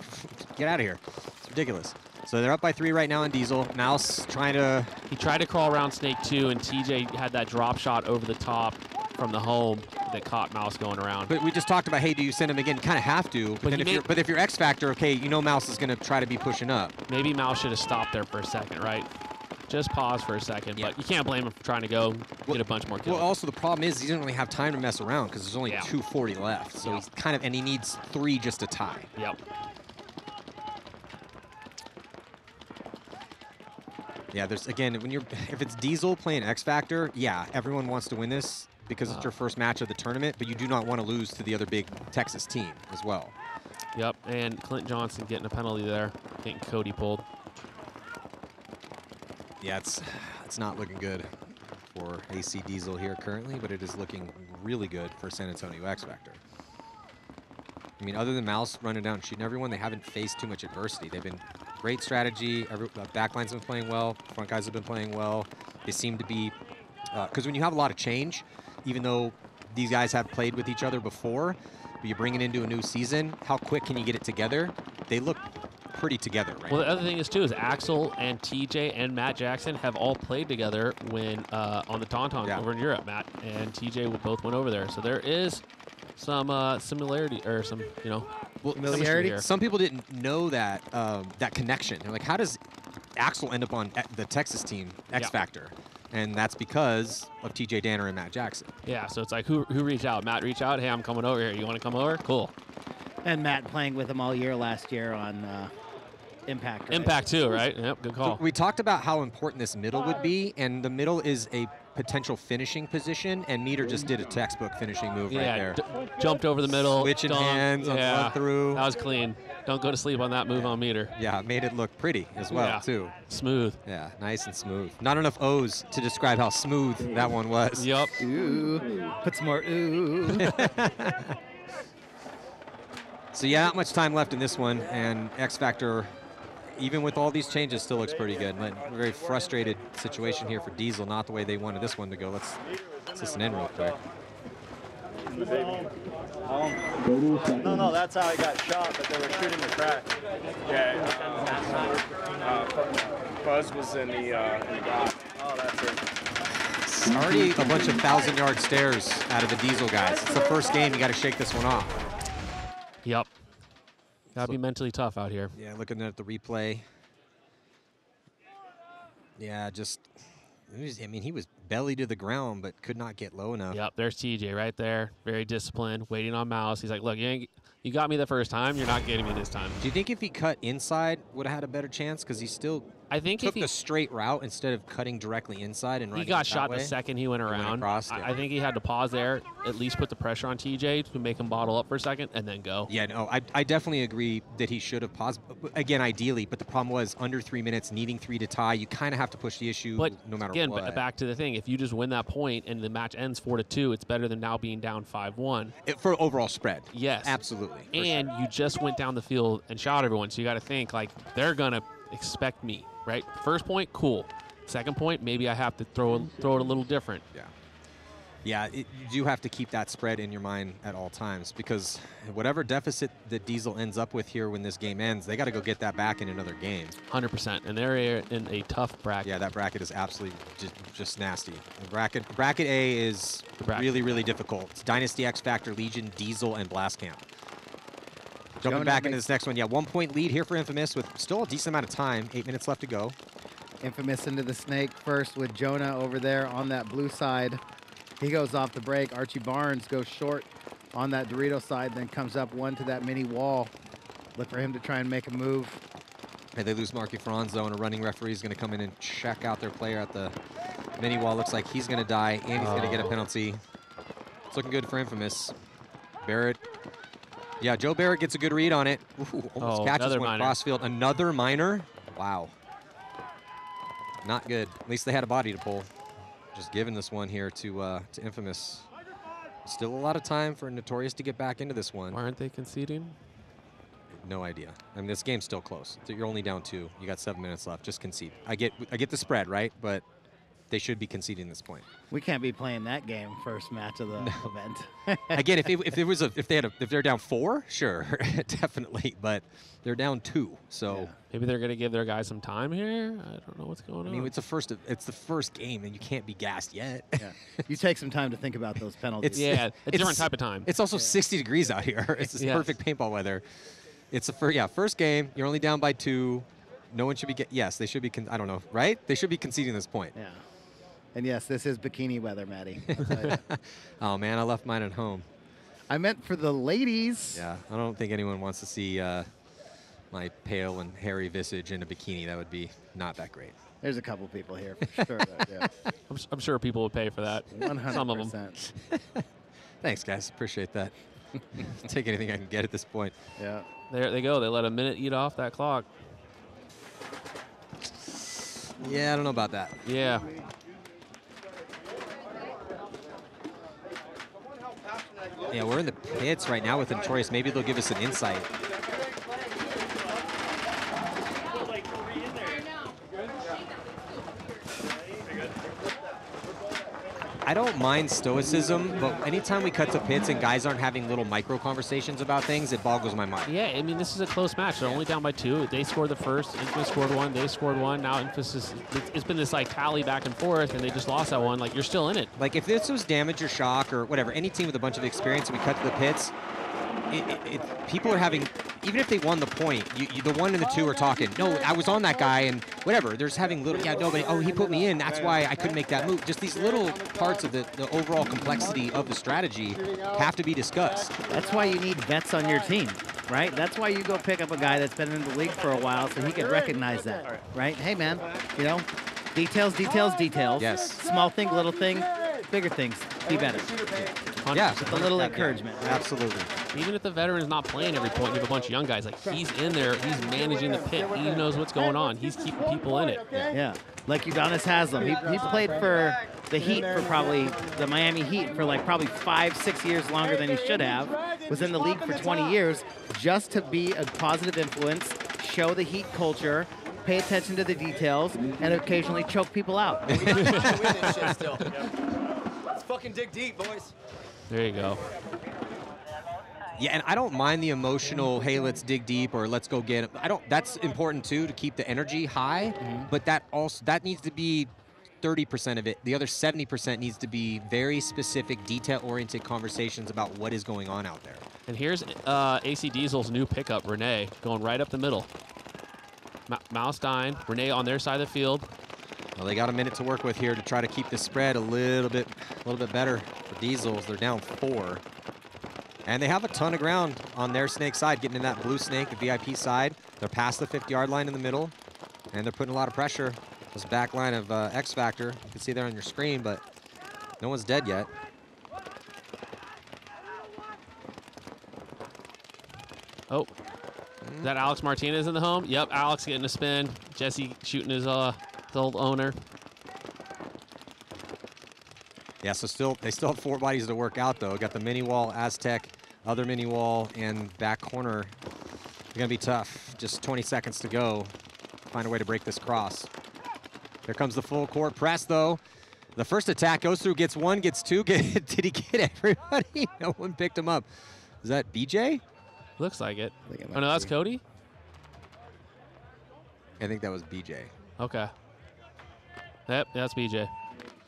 get out of here. It's ridiculous. So they're up by 3 right now on Diesel. Mouse He tried to crawl around Snake 2, and TJ had that drop shot over the top from the home that caught Mouse going around. But we just talked about, hey, do you send him again? Kind of have to. But if you're X Factor, okay, Mouse is going to try to be pushing up. Maybe Mouse should have stopped there for a second, right? Just pause for a second. Yeah. But you can't blame him for trying to go get a bunch more kills. Well, also the problem is he doesn't really have time to mess around because there's only 2:40 left. So he's and he needs 3 just to tie. Yep. Yeah, if it's Diesel playing X Factor, yeah, everyone wants to win this because it's your first match of the tournament, but you do not want to lose to the other big Texas team as well. Yep, and Clint Johnson getting a penalty there. I think Cody pulled. Yeah, it's not looking good for AC Diesel here currently, but it is looking really good for San Antonio X Factor. I mean, other than Mouse running down and shooting everyone, they haven't faced too much adversity. They've been great strategy. Backlines have been playing well. Front guys have been playing well. They seem to be, because when you have a lot of change, even though these guys have played with each other before, but you bring it into a new season, how quick can you get it together? They look pretty together right now. Well, the other thing is, too, is Axel and TJ and Matt Jackson have all played together when on the Tauntaun over in Europe. Matt and TJ both went over there. So there is some similarity or some, familiarity here. Some people didn't know that that connection. They're like, how does Axel end up on the Texas team, X Factor? And that's because of TJ Danner and Matt Jackson. Yeah, so it's like, who reached out? Matt reached out, hey, I'm coming over here. You want to come over? Cool. And Matt playing with him all year last year on Impact. Right? Impact too, right? Yep, good call. So we talked about how important this middle would be, and the middle is a potential finishing position, and Meter just did a textbook finishing move right there. Jumped over the middle. Switching hands on the run through. That was clean. Don't go to sleep on that move on Meter. Yeah, it made it look pretty as well, too. Smooth. Yeah, nice and smooth. Not enough O's to describe how smooth that one was. Yup. Ooh. Put some more ooh. So yeah, not much time left in this one, and X Factor, even with all these changes, still looks pretty good. But a very frustrated situation here for Diesel, not the way they wanted this one to go. Let's listen in real quick. No, that's how I got shot, but they were shooting the crack. Yeah, Buzz was in the dock. Oh, that's it. Already a bunch of 1,000-yard stares out of the Diesel guys. It's the first game. You got to shake this one off. Yep. Gotta be mentally tough out here. Yeah, looking at the replay. Yeah, just, he was belly to the ground, but could not get low enough. Yep, there's TJ right there. Very disciplined, waiting on Mouse. He's like, look, you got me the first time. You're not getting me this time. Do you think if he cut inside, would have had a better chance? Because he still took the straight route instead of cutting directly inside and running. He got that shot way. the second he went around. Across, I think he had to pause there, at least put the pressure on TJ to make him bottle up for a second, and then go. Yeah, no, I definitely agree that he should have paused. Again, ideally, but the problem was under 3 minutes, needing 3 to tie. You kind of have to push the issue no matter again, what. But back to the thing, if you just win that point and the match ends 4-2, it's better than now being down 5-1. For overall spread. Yes. Absolutely. And you just went down the field and shot everyone, so you got to think, like, they're going to expect me, right? First point, cool. Second point, maybe I have to throw it a little different. Yeah. Yeah, you do have to keep that spread in your mind at all times, because whatever deficit that Diesel ends up with here when this game ends, they got to go get that back in another game. 100%, and they're in a tough bracket. Yeah, that bracket is absolutely just nasty. The bracket A is really, really difficult. It's Dynasty, X Factor, Legion, Diesel, and Blast Camp. Jumping back into this next one, 1 point lead here for Infamous with still a decent amount of time. 8 minutes left to go. Infamous into the snake first with Jonah over there on that blue side. He goes off the break. Archie Barnes goes short on that Dorito side, then comes up one to that mini wall. Look for him to try and make a move. And they lose Marky Franzo, and a running referee is going to come in and check out their player at the mini wall. Looks like he's going to die, and he's going to get a penalty. It's looking good for Infamous. Barrett. Yeah, Joe Barrett gets a good read on it. Ooh, almost catches one crossfield. Another minor. Wow. Not good. At least they had a body to pull. Just giving this one here to Infamous. Still a lot of time for Notorious to get back into this one. Why aren't they conceding? No idea. I mean, this game's still close. You're only down 2. You got 7 minutes left. Just concede. I get the spread, right? But they should be conceding this point. We can't be playing that game first match of the event. Again, if they're down 4, sure, definitely. But they're down 2, so. Yeah. Maybe they're going to give their guys some time here. I don't know what's going on. I mean, it's the first game, and you can't be gassed yet. Yeah. You take some time to think about those penalties. It's a different type of time. It's also 60 degrees out here. It's this perfect paintball weather. It's the first game. You're only down by 2. No one should be. Yes, they should be. I don't know, right? They should be conceding this point. Yeah. And yes, this is bikini weather, Maddie. Oh man, I left mine at home. I meant for the ladies. Yeah, I don't think anyone wants to see my pale and hairy visage in a bikini. That would be not that great. There's a couple people here for sure. Yeah. I'm sure people would pay for that. 100%. Some of them. Thanks, guys. Appreciate that. Take anything I can get at this point. Yeah. There they go. They let a minute eat off that clock. Yeah, I don't know about that. Yeah. Yeah, we're in the pits right now with Notorious. Maybe they'll give us an insight. I don't mind stoicism, but anytime we cut to pits and guys aren't having little micro conversations about things, it boggles my mind. Yeah, I mean, this is a close match. They're only down by 2. They scored the first. Infamous scored 1. They scored 1. Now Infamous, it's been this like tally back and forth, and they just lost that one. Like, you're still in it. Like, if this was Damage or Shock or whatever, any team with a bunch of experience and we cut to the pits, people are having, even if they won the point, the 1 and the 2 are talking, no, I was on that guy and whatever. There's having little, nobody, he put me in. That's why I couldn't make that move. Just these little parts of the overall complexity of the strategy have to be discussed. That's why you need vets on your team, right? That's why you go pick up a guy that's been in the league for a while so he can recognize that, right? Hey, man, Details, details, details. Yes. Small thing, little thing, bigger things. Be better. Yeah. Just a little encouragement. Absolutely. Even if the veteran is not playing every point, you have a bunch of young guys. Like, he's in there. He's managing the pit. He knows what's going on. He's keeping people in it. Yeah. Like Udonis Haslem. He played for the Heat for probably, the Miami Heat for like probably 5-6 years longer than he should have. Was in the league for 20 years just to be a positive influence, show the Heat culture, pay attention to the details, and occasionally choke people out. Let's fucking dig deep, boys. There you go. Yeah, and I don't mind the emotional, hey, let's dig deep or let's go get it. That's important too, to keep the energy high, but that needs to be 30% of it. The other 70% needs to be very specific, detail-oriented conversations about what is going on out there. And here's AC Diesel's new pickup, Renee, going right up the middle. Malstein, Renee on their side of the field. Well, they got a minute to work with here to try to keep the spread a little bit better for Diesels. They're down 4. And they have a ton of ground on their snake side, getting in that blue snake, the VIP side. They're past the 50-yard line in the middle, and they're putting a lot of pressure. This back line of X Factor, you can see there on your screen, but no one's dead yet. Oh, is that Alex Martinez in the home? Yep, Alex getting a spin. Jesse shooting his old owner. Yeah, so they still have 4 bodies to work out, though. Got the mini wall, Aztec, other mini wall, and back corner. They're going to be tough. Just 20 seconds to go. Find a way to break this cross. Here comes the full court press, though. The first attack goes through, gets 1, gets 2. Did he get everybody? No one picked him up. Is that BJ? Looks like it. Oh, no, that's Cody? I think that was BJ. Okay. Yep, that's BJ.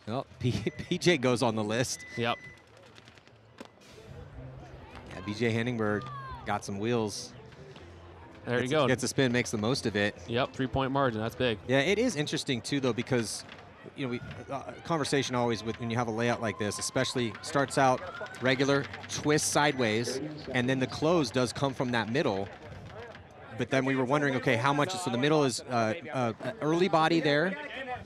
Well, BJ goes on the list. Yep. Yeah, BJ Henningberg got some wheels. There you go. Gets a spin, makes the most of it. Yep, 3-point margin. That's big. Yeah, it is interesting, too, though, because, you know, conversation always with when you have a layout like this, especially starts out regular, twist sideways, and then the close does come from that middle. But then we were wondering, okay, how much? So the middle is early body there.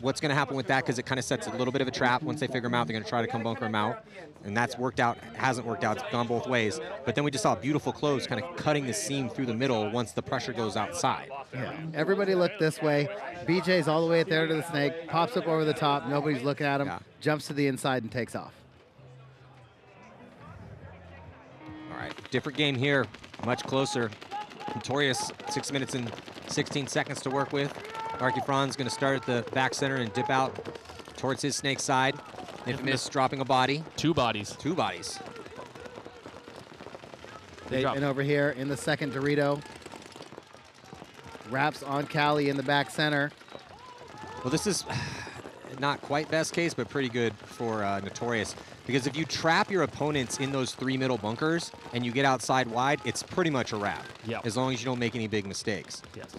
What's going to happen with that? Because it kind of sets a little bit of a trap. Once they figure him out, they're going to try to come bunker him out. And that's worked out, hasn't worked out. It's gone both ways. But then we just saw a beautiful close kind of cutting the seam through the middle once the pressure goes outside. Yeah. Everybody looked this way. BJ's all the way there to the snake, pops up over the top. Nobody's looking at him, jumps to the inside and takes off. All right, different game here, much closer. Notorious, 6 minutes and 16 seconds to work with. Marky Franz going to start at the back center and dip out towards his snake side. Infamous dropping a body. 2 bodies. 2 bodies. And over here in the second Dorito. Wraps on Cali in the back center. Well, this is not quite best case, but pretty good for Notorious. Because if you trap your opponents in those 3 middle bunkers and you get outside wide, it's pretty much a wrap. Yeah. As long as you don't make any big mistakes. Yes.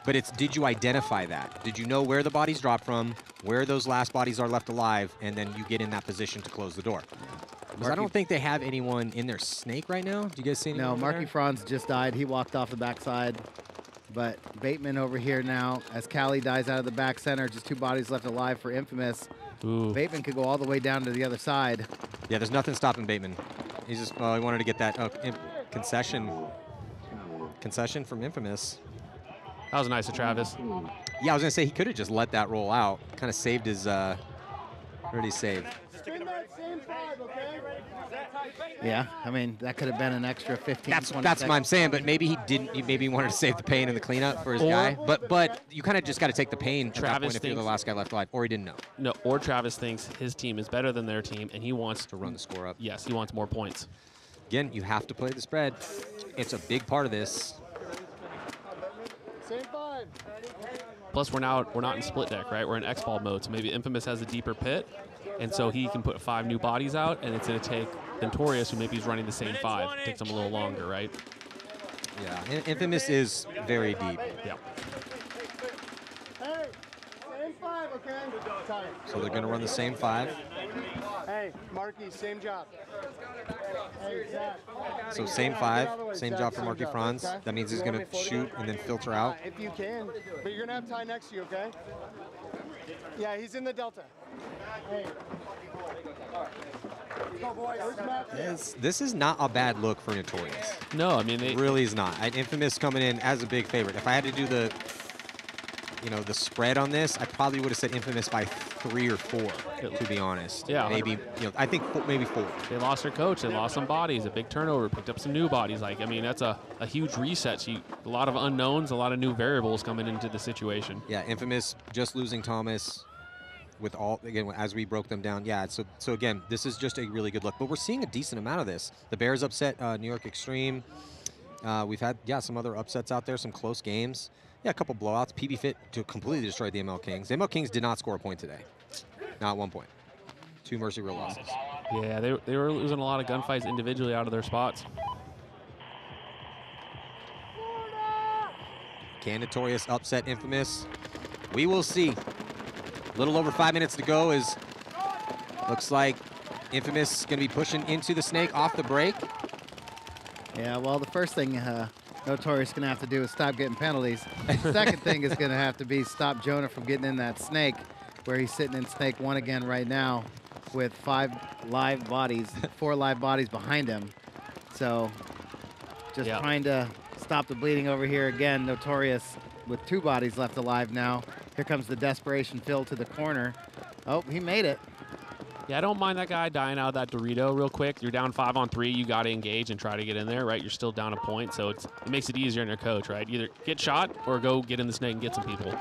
But it's, did you identify that? Did you know where the bodies dropped from, where those last bodies are left alive, and then you get in that position to close the door? Because I don't think they have anyone in their snake right now. Do you guys see anyone? No, Marky Franz just died. He walked off the backside. But Bateman over here now, as Cali dies out of the back center, just 2 bodies left alive for Infamous. Ooh. Bateman could go all the way down to the other side. Yeah, there's nothing stopping Bateman. He's just, well, he wanted to get that concession from Infamous. That was nice of Travis. Yeah, I was going to say he could have just let that roll out. Kind of saved his, where did he save? Yeah, I mean, that could have been an extra 15, That's 20 what seconds. I'm saying, but maybe he didn't. Maybe he wanted to save the pain and the cleanup for his guy. But you kind of just got to take the pain at that point if you're the last guy left alive, or he didn't know. No, or Travis thinks his team is better than their team, and he wants to run the score up. Yes, he wants more points. Again, you have to play the spread. It's a big part of this. Plus, we're not in split deck, right? We're in X-Ball mode, so maybe Infamous has a deeper pit, and so he can put 5 new bodies out, and it's going to take Notorious, who maybe is running the same 5. It takes him a little longer, right? Yeah, Infamous is very deep. Yeah. So they're going to run the same 5. Hey, Hey, Marky, same job. So same 5, same job for Marky Franz. Okay. That means he's going to shoot and then filter out. If you can, but you're going to have Ty next to you, okay? Yeah, he's in the Delta. Hey. Go, boys. This is not a bad look for Notorious. No, I mean, It really is not. Infamous coming in as a big favorite. If I had to do the, the spread on this, I probably would have said Infamous by 3 or 4, to be honest. Yeah. Maybe, I think maybe 4. They lost their coach. They lost some bodies. A big turnover. Picked up some new bodies. Like, I mean, that's a huge reset. So a lot of unknowns, a lot of new variables coming into the situation. Yeah, Infamous just losing Thomas with all, again, as we broke them down. Yeah, so again, this is just a really good look. But we're seeing a decent amount of this. The Bears upset New York Extreme. We've had, some other upsets out there, some close games. Yeah, a couple blowouts. PB Fit to completely destroy the ML Kings. The ML Kings did not score a point today. Not 1 point. 2 Mercy Rule losses. Yeah, they were losing a lot of gunfights individually out of their spots. Can Notorious upset Infamous? We will see. A little over 5 minutes to go as looks like Infamous going to be pushing into the snake off the break. Yeah, well, the first thing Notorious is going to have to do is stop getting penalties. The second thing is going to have to be stop Jonah from getting in that snake, where he's sitting in snake 1 again right now with 4 live bodies behind him. So just trying to stop the bleeding over here again. Notorious with 2 bodies left alive now. Here comes the desperation fill to the corner. Oh, he made it. Yeah, I don't mind that guy dying out of that Dorito real quick. You're down 5 on 3. You got to engage and try to get in there, right? You're still down a point, so it makes it easier on your coach, right? Either get shot or go get in the snake and get some people.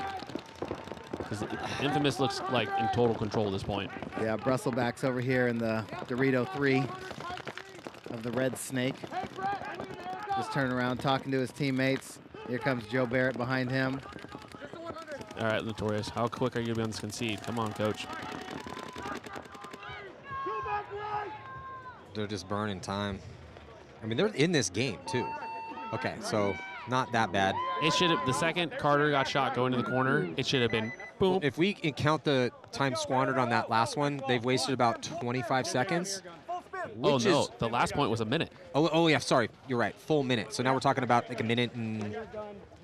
Because Infamous looks like in total control at this point. Yeah, Brustleback's over here in the Dorito 3 of the red snake. Just turning around, talking to his teammates. Here comes Joe Barrett behind him. All right, Notorious, how quick are you going to be on this concede? Come on, coach. They're just burning time. I mean, they're in this game, too. Okay, so not that bad. It should have, the second Carter got shot going to the corner, it should have been boom. If we can count the time squandered on that last one, they've wasted about 25 seconds. Oh, no, the last point was a minute. Oh, yeah, sorry. You're right, full minute. So now we're talking about like a minute and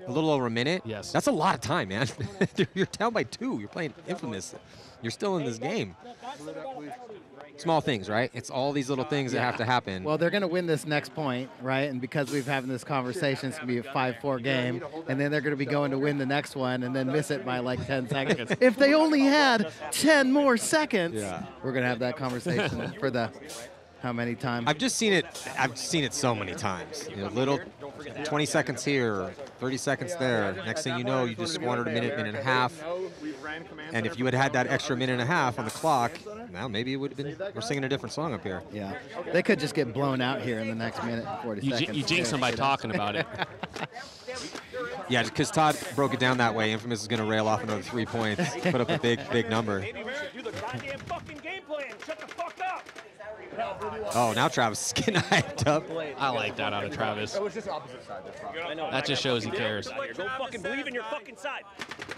a little over a minute. Yes. That's a lot of time, man. You're down by 2. You're playing Infamous. You're still in this game. Small things, right? It's all these little things that have to happen. Well, they're going to win this next point, right? And because we've having this conversation, it's going to be a 5-4 game. And then they're going to be going to win the next one and then miss it by like 10 seconds. If they only had 10 more seconds, we're going to have that conversation for the how many times? I've just seen it. I've seen it so many times. Little 20 seconds here, 30 seconds there. Next thing you know, you just squandered a minute and a half. And if you had had that extra minute and a half on the clock, now maybe it would have been, we're singing a different song up here. Yeah. They could just get blown out here in the next minute and 40 seconds. You jinx them by talking about it. Yeah, because Todd broke it down that way. Infamous is going to rail off another 3 points, put up a big number. Oh, now Travis is getting hyped up. I like that out of Travis. That just shows he cares. Go fucking believe in your fucking side.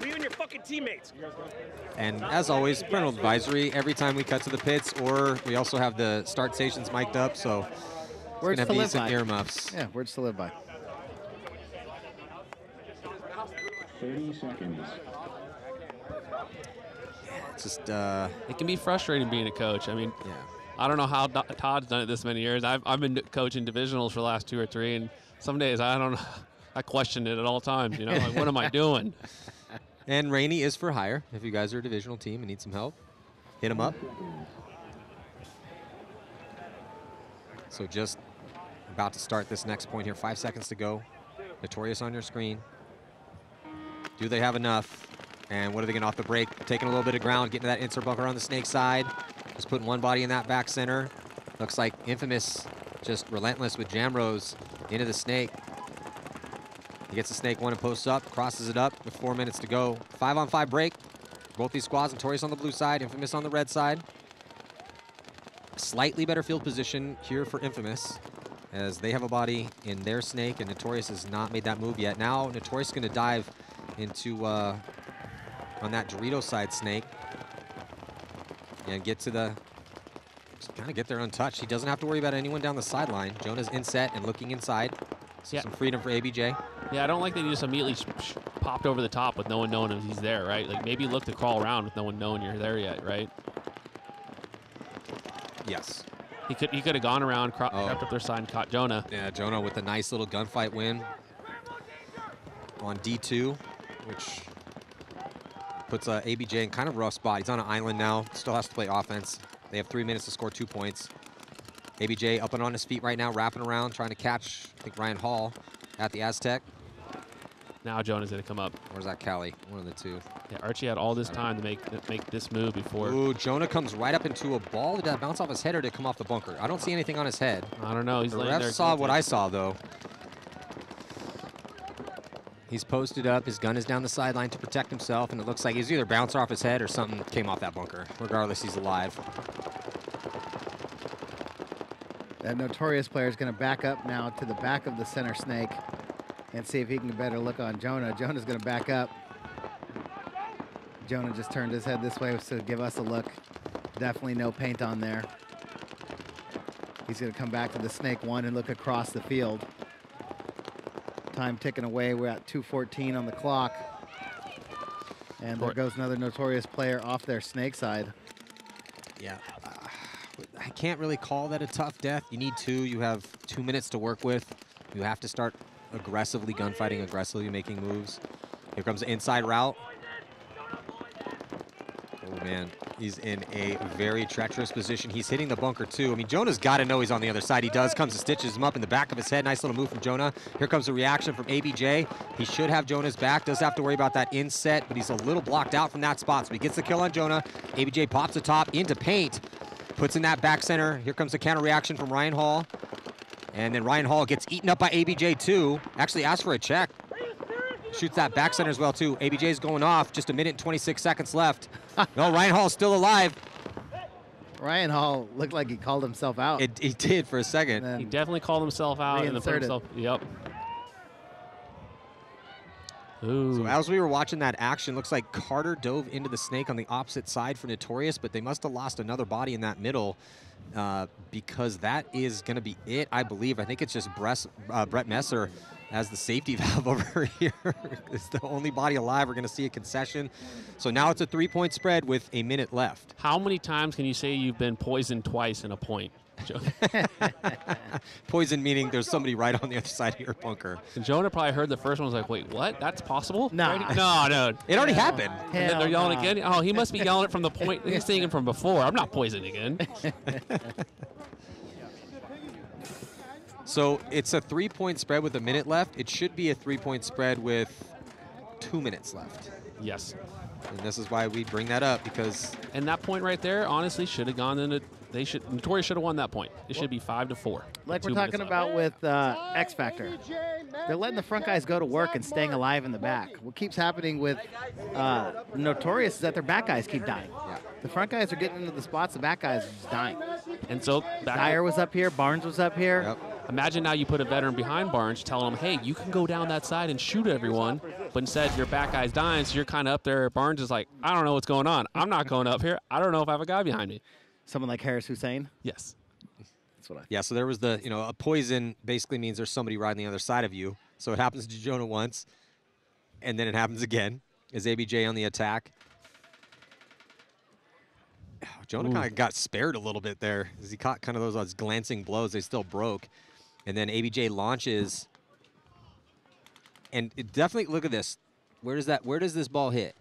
Believe in your fucking teammates. And as always, parental advisory every time we cut to the pits, or we also have the start stations mic'd up, so it's going to have decent earmuffs. Yeah, words to live by. 30 seconds. It's just, it can be frustrating being a coach. I mean, yeah. I don't know how Todd's done it this many years. I've been coaching divisionals for the last 2 or 3, and some days I question it at all times. Like, what am I doing? And Rainey is for hire. If you guys are a divisional team and need some help, hit him up. So just about to start this next point here. 5 seconds to go. Notorious on your screen. Do they have enough? And what are they going to off the break? Taking a little bit of ground, getting to that insert bunker on the snake side. Just putting one body in that back center. Looks like Infamous just relentless with Jamrose into the snake. He gets the snake one and posts up, crosses it up with 4 minutes to go. 5-on-5 break. Both these squads, Notorious on the blue side, Infamous on the red side. Slightly better field position here for Infamous as they have a body in their snake and Notorious has not made that move yet. Now Notorious is going to dive into on that Dorito side snake and get to the just kind of get there untouched. He doesn't have to worry about anyone down the sideline. Jonah's in set and looking inside. So some freedom for ABJ. Yeah, I don't like that he just immediately popped over the top with no one knowing he's there, right? Like maybe look to crawl around with no one knowing you're there yet, right? Yes. He could have gone around, crept up their side and caught Jonah. Yeah, Jonah with a nice little gunfight win on D2, which puts ABJ in kind of a rough spot. He's on an island now, still has to play offense. They have 3 minutes to score 2 points. ABJ up and on his feet right now, wrapping around, trying to catch, I think, Ryan Hall at the Aztec. Now Jonah's going to come up. Or is that Callie? One of the two. Yeah, Archie had all this time to make this move before. Ooh, Jonah comes right up into a ball. Did that bounce off his head or did it come off the bunker? I don't see anything on his head. I don't know. He's the laying there. Ref saw what I saw, though. He's posted up. His gun is down the sideline to protect himself, and it looks like he's either bounced off his head or something came off that bunker. Regardless, he's alive. That Notorious player is going to back up now to the back of the center snake and see if he can get a better look on Jonah. Jonah's going to back up. Jonah just turned his head this way to give us a look. Definitely no paint on there. He's going to come back to the snake one and look across the field. Time ticking away. We're at 2:14 on the clock. And there goes another Notorious player off their snake side. Yeah. I can't really call that a tough death. You need two. You have 2 minutes to work with. You have to start aggressively gunfighting, aggressively making moves. Here comes the inside route. Oh, man. He's in a very treacherous position. He's hitting the bunker, too. I mean, Jonah's got to know he's on the other side. He does. Comes and stitches him up in the back of his head. Nice little move from Jonah. Here comes the reaction from ABJ. He should have Jonah's back. Does have to worry about that inset, but he's a little blocked out from that spot. So he gets the kill on Jonah. ABJ pops the top into paint. Puts in that back center. Here comes the counter reaction from Ryan Hall. And then Ryan Hall gets eaten up by ABJ, too. Actually asks for a check. Shoots that back center as well, too. ABJ's going off. Just 1 minute and 26 seconds left. No, Ryan Hall's still alive. Ryan Hall looked like he called himself out. He did for a second. He definitely called himself out. And put himself, yep. Ooh. So as we were watching that action, looks like Carter dove into the snake on the opposite side for Notorious, but they must have lost another body in that middle because that is going to be it, I believe. I think it's just Brett Messer as the safety valve over here. It's the only body alive. We're going to see a concession. So now it's a 3-point spread with a minute left. How many times can you say you've been poisoned twice in a point? Poison meaning there's somebody right on the other side of your bunker. And Jonah probably heard the first one, was like, wait, what? That's possible? Nah. No. It already happened. And then they're yelling again. Oh, he must be yelling it from the point. He's seeing it from before. I'm not poisoned again. So it's a 3-point spread with a minute left. It should be a 3-point spread with 2 minutes left. Yes. And this is why we bring that up, because... And that point right there, honestly, should have gone into... Notorious should have won that point. It should be 5-4. Like we're talking about with X Factor. They're letting the front guys go to work and staying alive in the back. What keeps happening with Notorious is that their back guys keep dying. Yeah. The front guys are getting into the spots, the back guys are just dying. And so... Dyer was up here, Barnes was up here. Yep. Imagine now you put a veteran behind Barnes telling him, hey, you can go down that side and shoot everyone, but instead your back guy's dying, so you're kind of up there. Barnes is like, I don't know what's going on. I'm not going up here. I don't know if I have a guy behind me. Someone like Harris Hussein? Yes. That's what I Yeah, so there was the, a poison basically means there's somebody riding the other side of you. So it happens to Jonah once, and then it happens again. Is ABJ on the attack? Jonah kind of got spared a little bit there as he caught kind of those glancing blows. They still broke. And then ABJ launches. And it definitely, look at this. Where does this ball hit?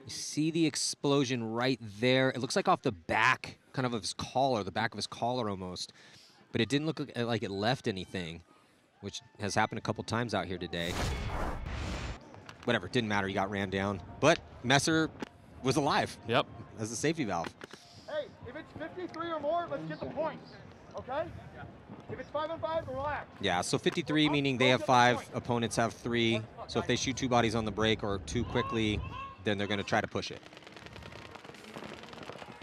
You see the explosion right there. It looks like off the back, kind of his collar, the back of his collar almost. But it didn't look like it left anything, which has happened a couple times out here today. Whatever, it didn't matter. He got ran down. But Messer was alive. Yep. As the safety valve. Hey, if it's 53 or more, let's get the points, okay? If it's 5-on-5, relax. Yeah, so 53 meaning they have 5, opponents have 3. So if they shoot 2 bodies on the break or too quickly, then they're going to try to push it.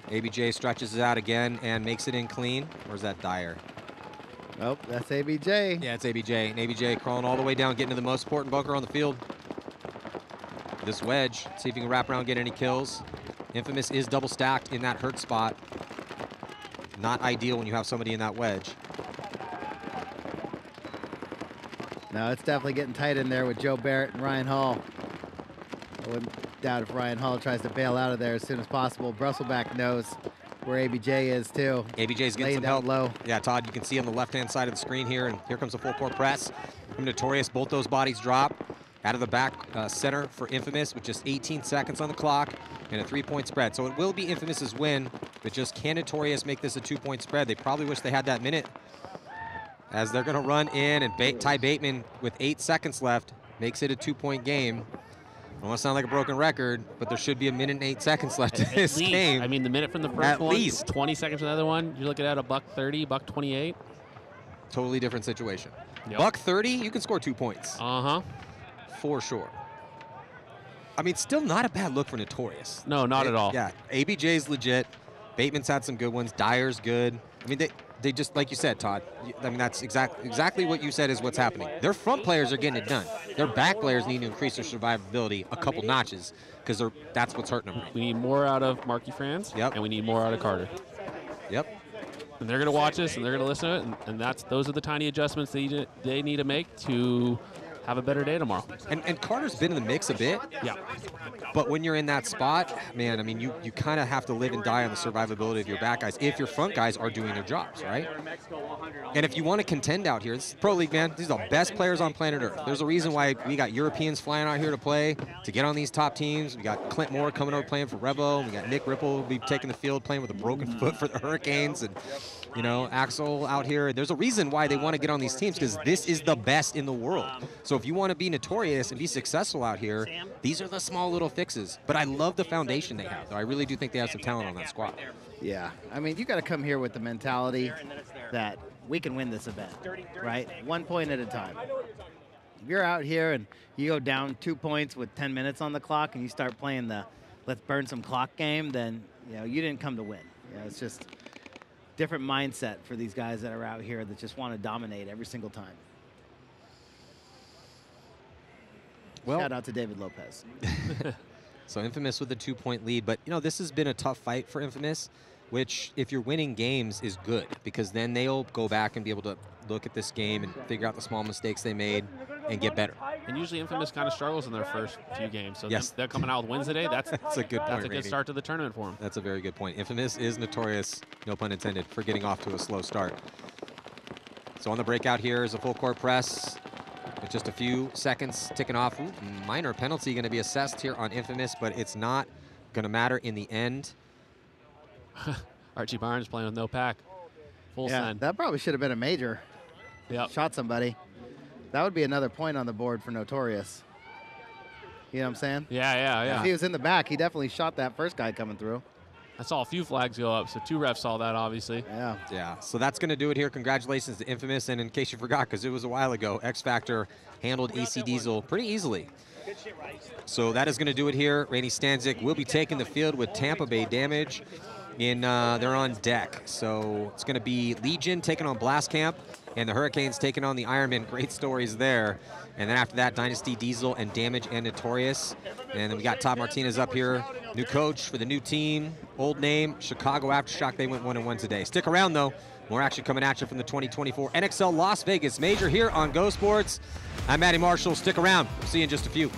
ABJ stretches it out again and makes it in clean. Where's that Dyer? Nope, that's ABJ. Yeah, it's ABJ. And ABJ crawling all the way down, getting to the most important bunker on the field. This wedge, see if he can wrap around, get any kills. Infamous is double stacked in that hurt spot. not ideal when you have somebody in that wedge. No, it's definitely getting tight in there with Joe Barrett and Ryan Hall. I wouldn't doubt if Ryan Hall tries to bail out of there as soon as possible. Brusselback knows where ABJ is too. ABJ's getting some help. Low. Yeah, Todd, you can see on the left-hand side of the screen here, and here comes the full court press from Notorious. Both those bodies drop out of the back center for Infamous with just 18 seconds on the clock and a 3-point spread. So it will be Infamous's win, but just can Notorious make this a 2-point spread? They probably wish they had that minute, as they're going to run in, and Ty Bateman with 8 seconds left makes it a 2-point game. I don't want to sound like a broken record, but there should be a minute and 8 seconds left in this game. I mean, the minute from the first one, 20 seconds from the other one, you're looking at a $130, $128. Totally different situation. Yep. $130, you can score 2 points. Uh-huh. For sure. I mean, still not a bad look for Notorious. No, not at all. Yeah, ABJ's legit. Bateman's had some good ones. Dyer's good. I mean, they just, like you said, Todd, I mean, that's exactly what you said is what's happening. Their front players are getting it done. Their back players need to increase their survivability a couple notches, because that's what's hurting them. We need more out of Marky Franz, and we need more out of Carter. Yep. And they're going to watch this, and they're going to listen to it, and those are the tiny adjustments they need to make to have a better day tomorrow. And Carter's been in the mix a bit. Yeah. But when you're in that spot, man, I mean, you kind of have to live and die on the survivability of your back guys if your front guys are doing their jobs, right? And if you want to contend out here, this is Pro League, man. These are the best players on planet Earth. There's a reason why we got Europeans flying out here to play, to get on these top teams. We got Clint Moore coming over playing for Revo. We got Nick Ripple will be taking the field playing with a broken foot for the Hurricanes. And, you know, Axel out here. There's a reason why they want to get on these teams, because this is the best in the world. So if you want to be Notorious and be successful out here, these are the small little fixes. But I love the foundation they have, though. I really do think they have some talent on that squad. Yeah, I mean, you got to come here with the mentality that we can win this event, right? 1 point at a time. If you're out here and you go down 2 points with 10 minutes on the clock and you start playing the let's burn some clock game, then, you know, you didn't come to win. You know, it's just different mindset for these guys that are out here that just want to dominate every single time. Well, shout out to David Lopez. So Infamous with a 2-point lead, but you know, this has been a tough fight for Infamous, which if you're winning games is good, because then they'll go back and be able to look at this game and figure out the small mistakes they made and get better. And usually Infamous kind of struggles in their first few games, so yes, they're coming out with wins today. That's a good point. That's a good start to the tournament for them. That's a very good point. Infamous is notorious, no pun intended, for getting off to a slow start. So on the breakout here is a full court press with just a few seconds ticking off. Ooh, minor penalty going to be assessed here on Infamous, but it's not going to matter in the end. Archie Barnes playing with no pack. Full send. That probably should have been a major. Yep. Shot somebody. That would be another point on the board for Notorious. You know what I'm saying? Yeah. If he was in the back, he definitely shot that first guy coming through. I saw a few flags go up, so 2 refs saw that, obviously. Yeah, so that's going to do it here. Congratulations to Infamous, and in case you forgot, because it was a while ago, X Factor handled AC Diesel pretty easily. So that is going to do it here. Rainey Stanzik will be taking the field with Tampa Bay Damage. They're on deck. So it's going to be Legion taking on Blast Camp, and the Hurricanes taking on the Ironmen. Great stories there. And then after that, Dynasty Diesel and Damage and Notorious. And then we got Todd Martinez up here, new coach for the new team, old name, Chicago Aftershock. They went 1-1 today. Stick around, though. More action coming at you from the 2024 NXL Las Vegas Major here on Go Sports. I'm Matty Marshall. Stick around. We'll see you in just a few.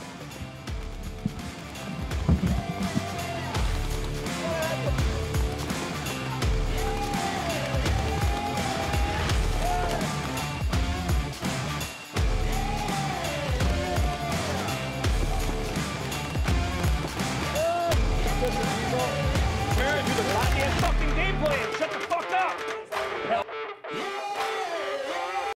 Fucking gameplay.